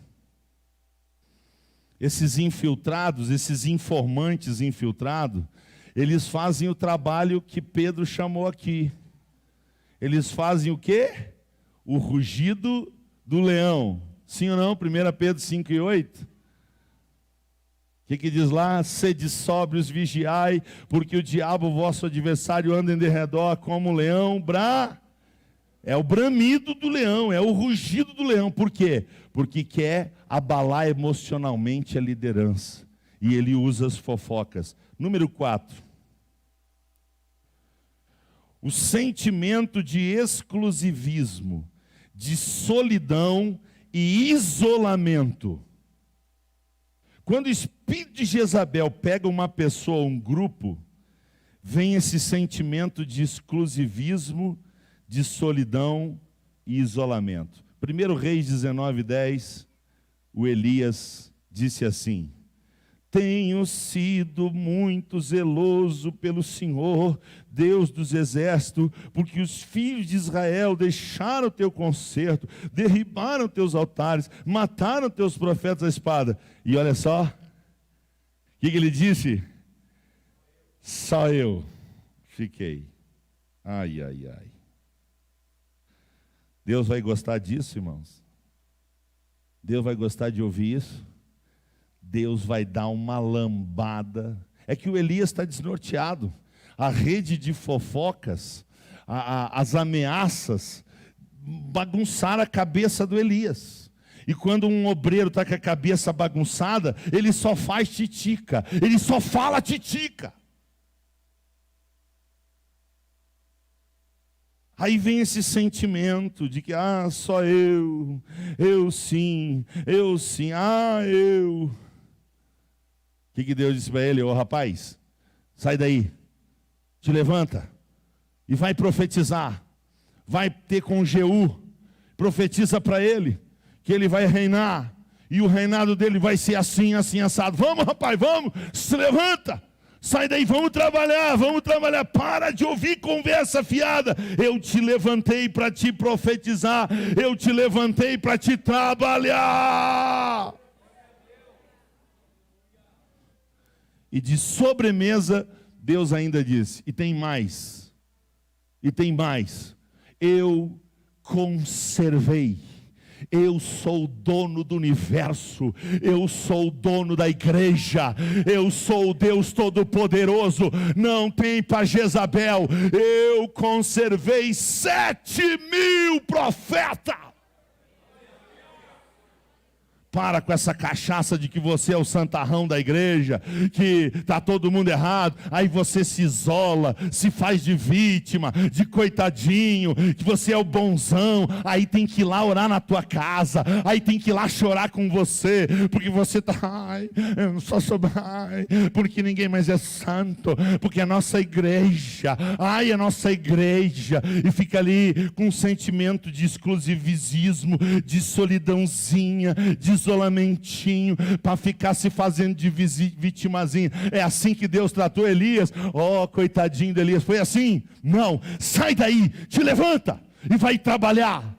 esses infiltrados, esses informantes infiltrados, eles fazem o trabalho que Pedro chamou aqui. Eles fazem o quê? O rugido do leão. Sim ou não? 1 Pedro 5 e 8. O que diz lá? Sede sóbrios, vigiai, porque o diabo, vosso adversário, anda em derredor como um leão, é o bramido do leão, é o rugido do leão. Por quê? Porque quer abalar emocionalmente a liderança. E ele usa as fofocas. Número 4. o sentimento de exclusivismo, de solidão e isolamento. Quando o espírito de Jezabel pega uma pessoa, um grupo, vem esse sentimento de exclusivismo, de solidão e isolamento. 1 Reis 19:10, o Elias disse assim: tenho sido muito zeloso pelo Senhor, Deus dos exércitos, porque os filhos de Israel deixaram o teu concerto, derribaram teus altares, mataram teus profetas à espada. E olha só, o que ele disse? Só eu fiquei. Ai, ai, ai. Deus vai gostar disso, irmãos? Deus vai gostar de ouvir isso? Deus vai dar uma lambada. É que o Elias está desnorteado. A rede de fofocas, as ameaças, bagunçaram a cabeça do Elias. E quando um obreiro está com a cabeça bagunçada, ele só faz titica, ele só fala titica. Aí vem esse sentimento de que, só eu sim, eu. O que Deus disse para ele? Rapaz, sai daí, te levanta e vai profetizar. Vai ter com Jeú, profetiza para ele, que ele vai reinar, e o reinado dele vai ser assim, assim, assado. Vamos, rapaz, vamos, se levanta. Sai daí, vamos trabalhar, para de ouvir conversa fiada. Eu te levantei para te profetizar, eu te levantei para te trabalhar. E de sobremesa, Deus ainda disse, e tem mais, eu conservei. Eu sou o dono do universo, eu sou o dono da igreja, eu sou o Deus Todo-Poderoso, não tem para Jezabel, eu conservei 7.000 profetas. Para com essa cachaça de que você é o santarrão da igreja, que está todo mundo errado, aí você se isola, se faz de vítima, de coitadinho, que você é o bonzão, aí tem que ir lá orar na tua casa, aí tem que ir lá chorar com você, porque você está, eu não sou porque ninguém mais é santo, porque a nossa igreja, a nossa igreja, e fica ali com um sentimento de exclusivismo, de solidãozinha, de isolamentinho, para ficar se fazendo de vitimazinha. É assim que Deus tratou Elias? Coitadinho de Elias, foi assim? Não, sai daí, te levanta e vai trabalhar.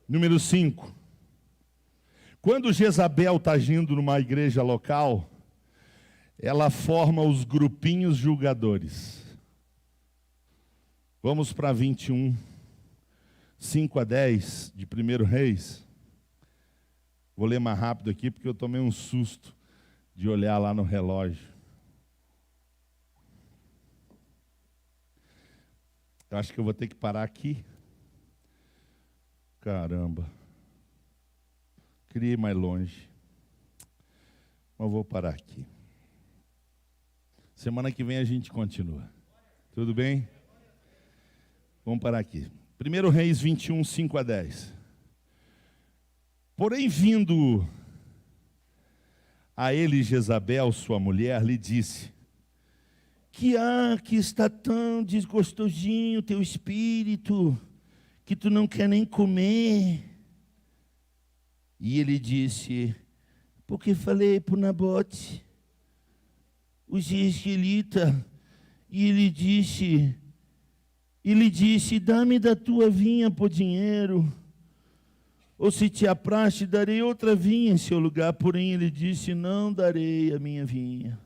Número 5. Quando Jezabel está agindo numa igreja local, ela forma os grupinhos julgadores. Vamos para 21. 5-10 de 1 Reis. Vou ler mais rápido aqui, porque eu tomei um susto de olhar lá no relógio. Eu acho que eu vou ter que parar aqui. Caramba. Queria ir mais longe. Mas vou parar aqui. Semana que vem a gente continua. Tudo bem? Vamos parar aqui. 1 Reis 21, 5-10. Porém, vindo a ele Jezabel, sua mulher, lhe disse: que está tão desgostosinho teu espírito, que tu não quer nem comer. E ele disse: porque falei para o Nabote, o jezreelita, e ele disse, dá-me da tua vinha por dinheiro, ou se te apraz, te darei outra vinha em seu lugar. Porém ele disse, não darei a minha vinha.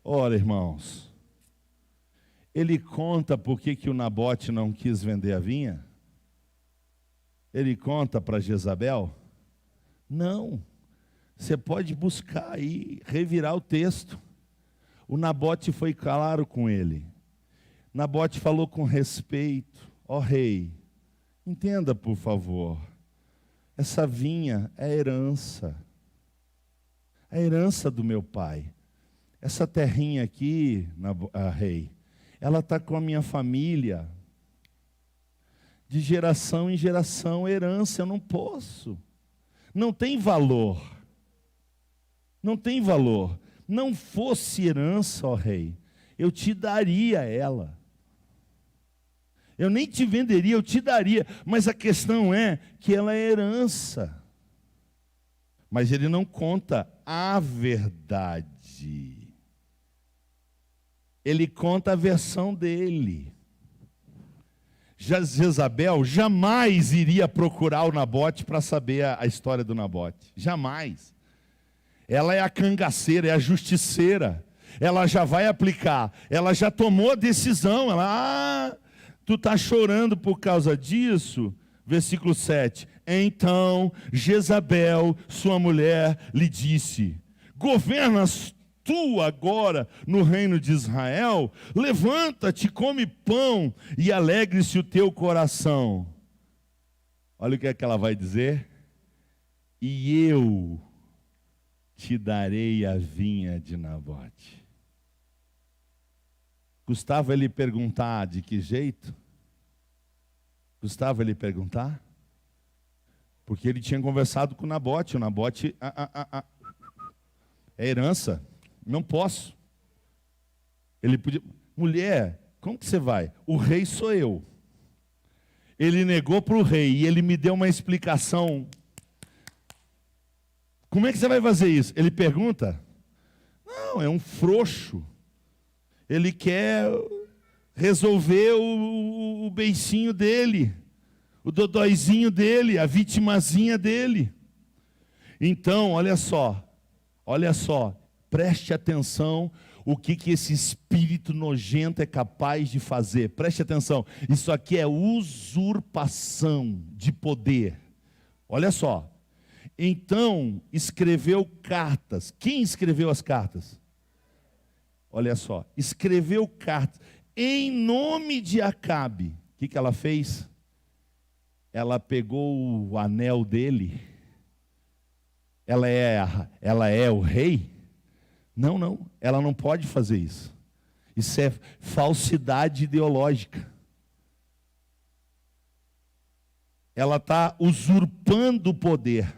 Ora, irmãos, ele conta por que o Nabote não quis vender a vinha? Ele conta para Jezabel? Não. Você pode buscar aí, revirar o texto. O Nabote foi claro com ele. Nabote falou com respeito: ó rei, entenda por favor, essa vinha é herança. A herança do meu pai. Essa terrinha aqui, rei, ela está com a minha família. De geração em geração, herança, eu não posso. Não tem valor. Não tem valor. Não fosse herança, ó rei, eu te daria ela. Eu nem te venderia, eu te daria. Mas a questão é que ela é herança. Mas ele não conta a verdade. Ele conta a versão dele. Jezabel jamais iria procurar o Nabote para saber a história do Nabote. Jamais. Ela é a cangaceira, é a justiceira. Ela já vai aplicar. Ela já tomou a decisão. Tu está chorando por causa disso? Versículo 7. Então Jezabel, sua mulher, lhe disse: governas tu agora no reino de Israel? Levanta-te, come pão e alegre-se o teu coração. Olha o que é que ela vai dizer. E eu te darei a vinha de Nabote. Custava ele perguntar de que jeito? Custava ele perguntar? Porque ele tinha conversado com o Nabote. O Nabote, é herança. Não posso. Ele podia, mulher, como que você vai? O rei sou eu. Ele negou para o rei e ele me deu uma explicação. Como é que você vai fazer isso? Ele pergunta. Não, é um frouxo. Ele quer resolver o beicinho dele, o dodóizinho dele, a vitimazinha dele. Então, olha só, preste atenção o que esse espírito nojento é capaz de fazer. Preste atenção, isso aqui é usurpação de poder. Olha só, então escreveu cartas. Quem escreveu as cartas? Olha só, escreveu cartas em nome de Acabe. O que ela fez? Ela pegou o anel dele. Ela é o rei? Não, ela não pode fazer isso. Isso é falsidade ideológica. Ela está usurpando o poder.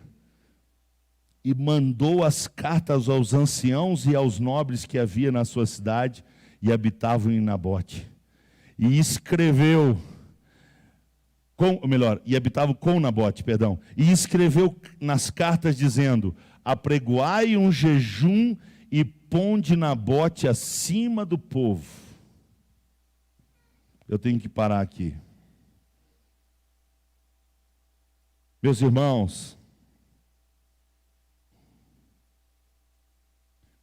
E mandou as cartas aos anciãos e aos nobres que havia na sua cidade e habitavam em Nabote. E escreveu, e habitavam com Nabote, perdão. E escreveu nas cartas dizendo: apregoai um jejum e ponde Nabote acima do povo. Eu tenho que parar aqui. Meus irmãos,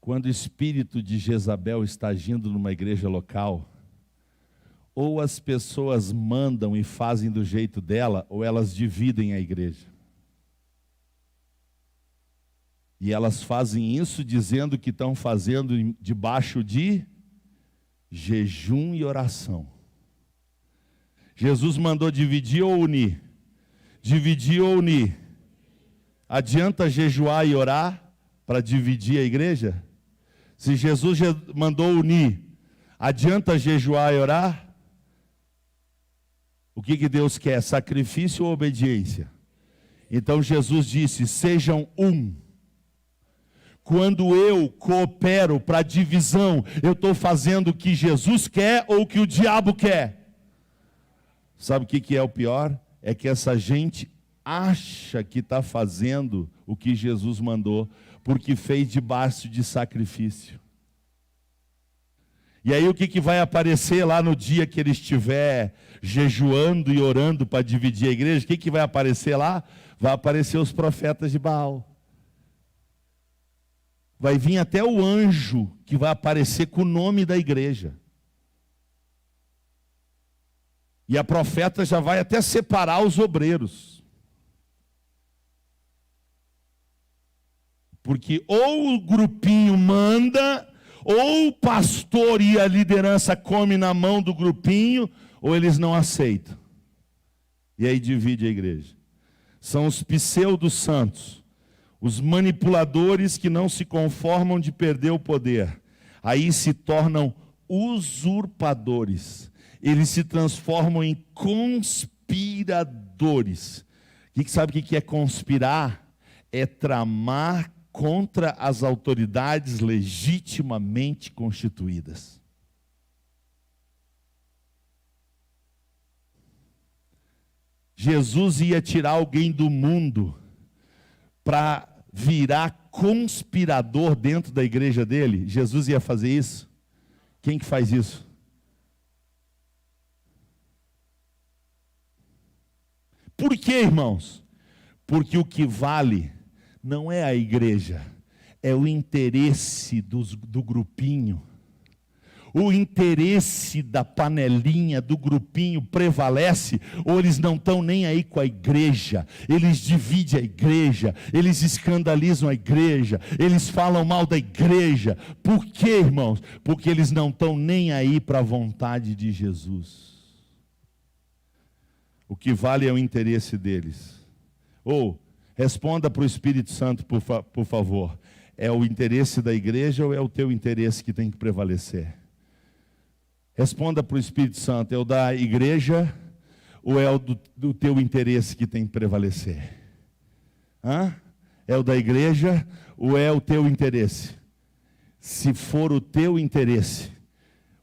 quando o espírito de Jezabel está agindo numa igreja local, ou as pessoas mandam e fazem do jeito dela, ou elas dividem a igreja. E elas fazem isso dizendo que estão fazendo debaixo de jejum e oração. Jesus mandou dividir ou unir? Dividir ou unir? Adianta jejuar e orar para dividir a igreja? Se Jesus mandou unir, adianta jejuar e orar? O que Deus quer? Sacrifício ou obediência? Então Jesus disse: sejam um. Quando eu coopero para a divisão, eu estou fazendo o que Jesus quer ou o que o diabo quer? Sabe o que é o pior? É que essa gente acha que está fazendo o que Jesus mandou, porque fez debaixo de sacrifício. E aí o que vai aparecer lá no dia que ele estiver jejuando e orando para dividir a igreja? O que vai aparecer lá? Vai aparecer os profetas de Baal. Vai vir até o anjo que vai aparecer com o nome da igreja. E a profeta já vai até separar os obreiros. Porque ou o grupinho manda, ou o pastor e a liderança come na mão do grupinho, ou eles não aceitam. E aí divide a igreja. são os pseudo-santos, os manipuladores que não se conformam de perder o poder. Aí se tornam usurpadores. Eles se transformam em conspiradores. Sabe o que é conspirar? É tramar contra as autoridades legitimamente constituídas. Jesus ia tirar alguém do mundo para virar conspirador dentro da igreja dele? Jesus ia fazer isso? Quem que faz isso? Por quê, irmãos? Porque o que vale não é a igreja, é o interesse do grupinho. O interesse da panelinha, do grupinho prevalece, ou eles não estão nem aí com a igreja, eles dividem a igreja, eles escandalizam a igreja, eles falam mal da igreja. Por quê, irmãos? Porque eles não estão nem aí para a vontade de Jesus. O que vale é o interesse deles. Ou, responda para o Espírito Santo, por favor. É o interesse da igreja ou é o teu interesse que tem que prevalecer? Responda para o Espírito Santo, é o da igreja ou é o do teu interesse que tem que prevalecer? É o da igreja ou é o teu interesse? Se for o teu interesse,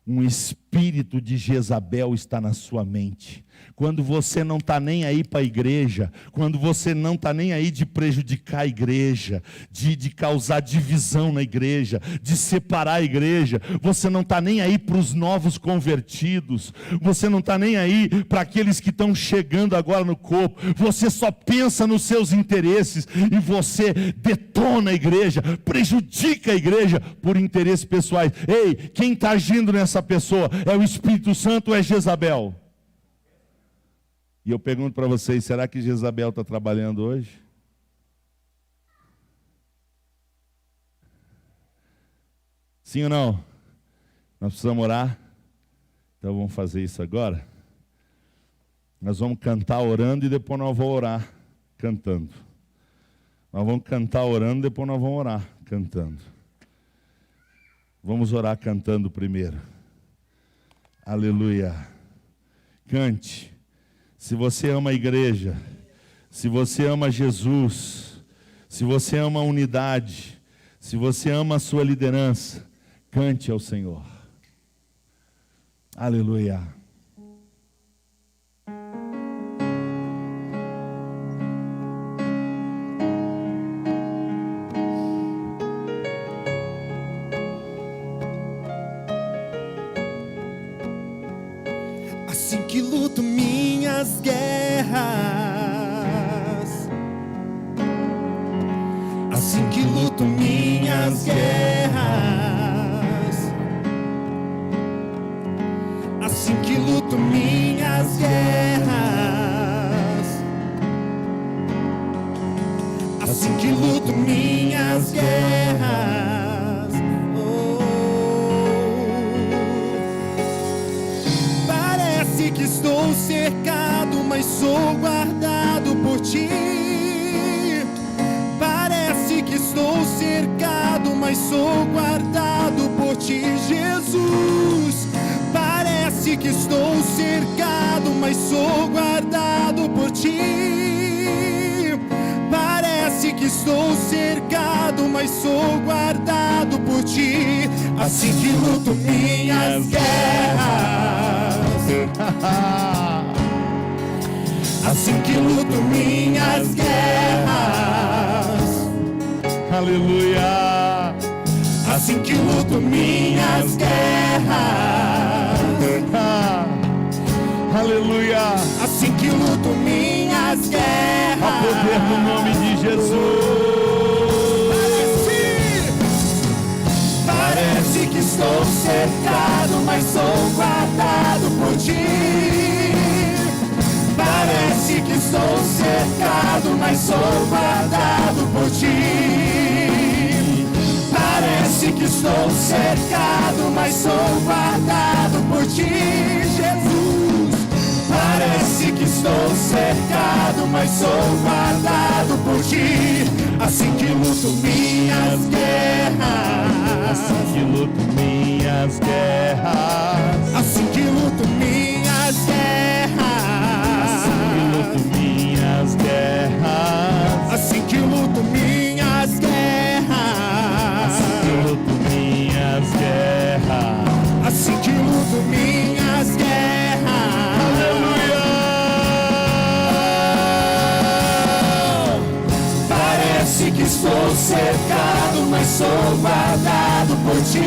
um espírito de Jezabel está na sua mente. Quando você não está nem aí para a igreja, quando você não está nem aí de prejudicar a igreja, de causar divisão na igreja, de separar a igreja, você não está nem aí para os novos convertidos, você não está nem aí para aqueles que estão chegando agora no corpo, você só pensa nos seus interesses e você detona a igreja, prejudica a igreja por interesses pessoais. Ei, quem está agindo nessa pessoa é o Espírito Santo ou é Jezabel? E eu pergunto para vocês, será que Jezabel está trabalhando hoje? Sim ou não? Nós precisamos orar? Então vamos fazer isso agora. Nós vamos cantar orando e depois nós vamos orar cantando. Nós vamos cantar orando e depois nós vamos orar cantando. Vamos orar cantando primeiro. Aleluia. Cante. Se você ama a igreja, se você ama Jesus, se você ama a unidade, se você ama a sua liderança, cante ao Senhor. Aleluia. Assim que luto minhas guerras, assim que luto minhas guerras, assim que luto minhas guerras, assim que luto minhas guerras. Parece que estou cercado, mas sou guardado por ti. Parece que estou cercado, mas sou guardado por ti, Jesus. Parece que estou cercado, mas sou guardado por ti. Parece que estou cercado, mas sou guardado por ti. Assim que luto minhas guerras, assim que luto minhas guerras, Aleluia. assim que luto minhas guerras, Aleluia. assim que luto minhas guerras. Há poder no nome de Jesus. Parece que estou cercado, mas sou guardado por ti. Parece que estou cercado, mas sou guardado por ti. Parece que estou cercado, mas sou guardado por ti, Jesus. Parece que estou estou cercado, mas sou guardado por ti. Assim que luto minhas guerras, assim que luto minhas guerras, assim que luto minhas guerras, assim que luto minhas guerras, assim que luto minhas guerras, assim que luto minhas guerras, assim que luto minhas guerras. aleluia! Parece que estou cercado, mas sou guardado por ti.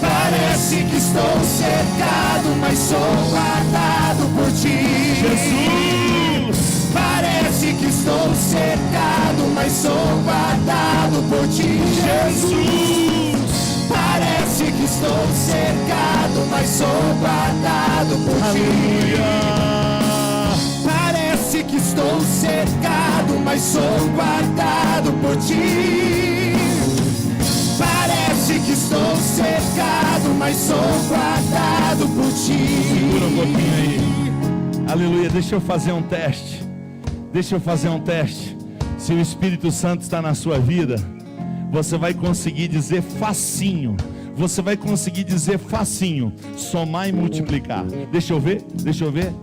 Parece que estou cercado, mas sou guardado por ti. Jesus! Parece que estou cercado, mas sou guardado por ti. Jesus! Parece que estou cercado, mas sou guardado por ti. Aleluia! Parece que estou cercado, mas sou guardado por ti. Parece que estou cercado, mas sou guardado por ti. Segura um pouquinho aí. Aleluia, deixa eu fazer um teste. Deixa eu fazer um teste. Se o Espírito Santo está na sua vida, você vai conseguir dizer facinho. Você vai conseguir dizer facinho. Somar e multiplicar. Deixa eu ver, deixa eu ver.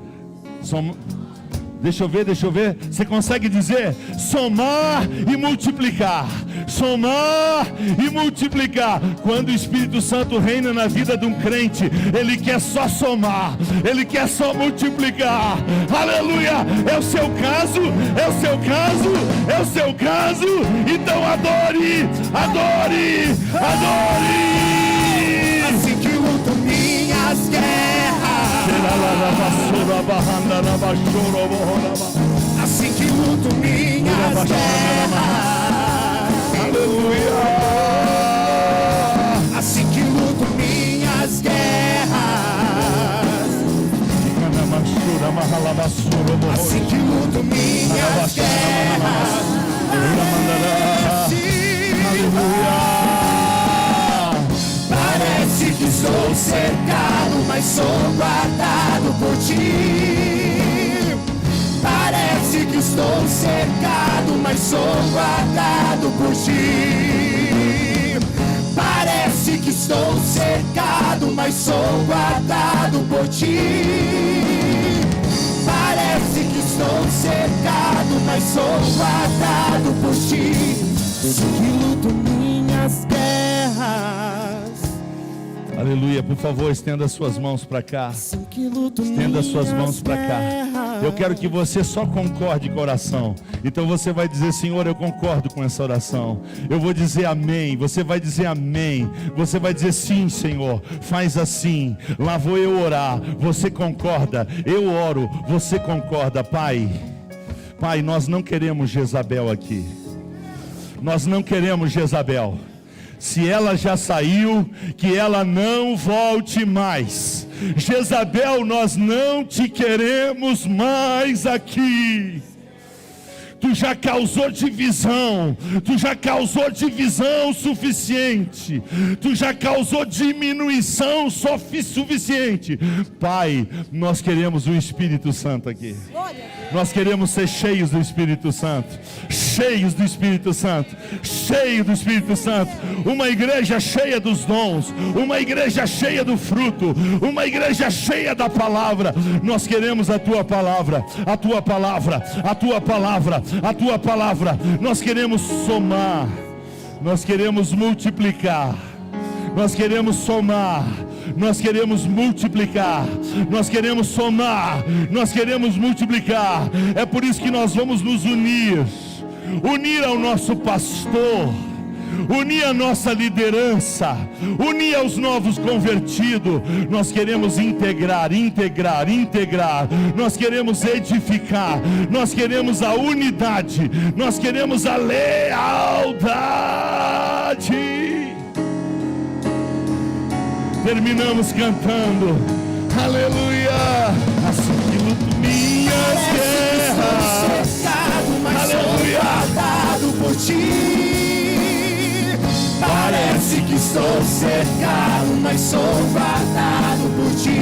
Deixa eu ver, deixa eu ver. Você consegue dizer somar e multiplicar? Somar e multiplicar. Quando o Espírito Santo reina na vida de um crente, ele quer só somar, ele quer só multiplicar. Aleluia! É o seu caso, é o seu caso, é o seu caso. Então adore, adore, adore. Assim que luto minhas guerras, assim que luto minhas guerras, aleluia. assim que luto minhas guerras, assim que luto minhas guerras. Parece que estou cercado, mas sou guardado por ti. Parece que estou cercado, mas sou guardado por ti. Parece que estou cercado, mas sou guardado por ti. Parece que estou cercado, mas sou guardado por ti. Que luto minhas guerras. Aleluia, por favor, estenda as suas mãos para cá. Estenda as suas mãos para cá. Eu quero que você só concorde com a oração. Então você vai dizer: Senhor, eu concordo com essa oração. Eu vou dizer amém. Você vai dizer amém. Você vai dizer sim, Senhor, faz assim. Lá vou eu orar. Você concorda? Eu oro. Você concorda? Pai, Pai, nós não queremos Jezabel aqui. Nós não queremos Jezabel. Se ela já saiu, que ela não volte mais. Jezabel, nós não te queremos mais aqui. Tu já causou divisão, tu já causou divisão suficiente, tu já causou diminuição suficiente. Pai, nós queremos o Espírito Santo aqui. Nós queremos ser cheios do Espírito Santo, cheios do Espírito Santo, cheio do Espírito Santo. Uma igreja cheia dos dons, uma igreja cheia do fruto, uma igreja cheia da palavra. Nós queremos a tua palavra, a tua palavra, a tua palavra, a tua palavra. Nós queremos somar, nós queremos multiplicar, nós queremos somar, nós queremos multiplicar, nós queremos somar, nós queremos multiplicar. É por isso que nós vamos nos unir ao nosso pastor, unir a nossa liderança, unir aos novos convertidos. Nós queremos integrar, nós queremos edificar, nós queremos a unidade, nós queremos a lealdade. Terminamos cantando, aleluia. Assim que luto minhas guerras, aleluia, guardado por ti. Parece que estou cercado, mas sou guardado por ti.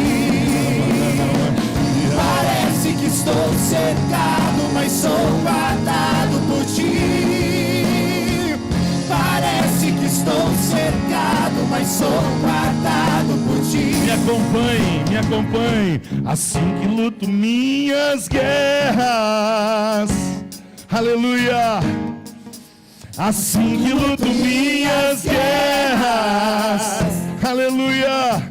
sou guardado por ti. Me acompanhe. Assim que luto minhas guerras. Aleluia. Assim que luto minhas guerras. Aleluia.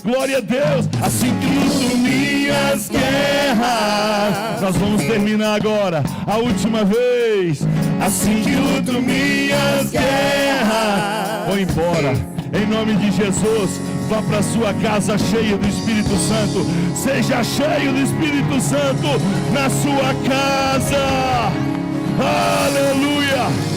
Glória a Deus. Assim que luto minhas guerras. Nós vamos terminar agora, a última vez. Assim que luto minhas guerras. Vou embora, em nome de Jesus. Vá para sua casa cheio do Espírito Santo. Seja cheio do Espírito Santo na sua casa. Aleluia.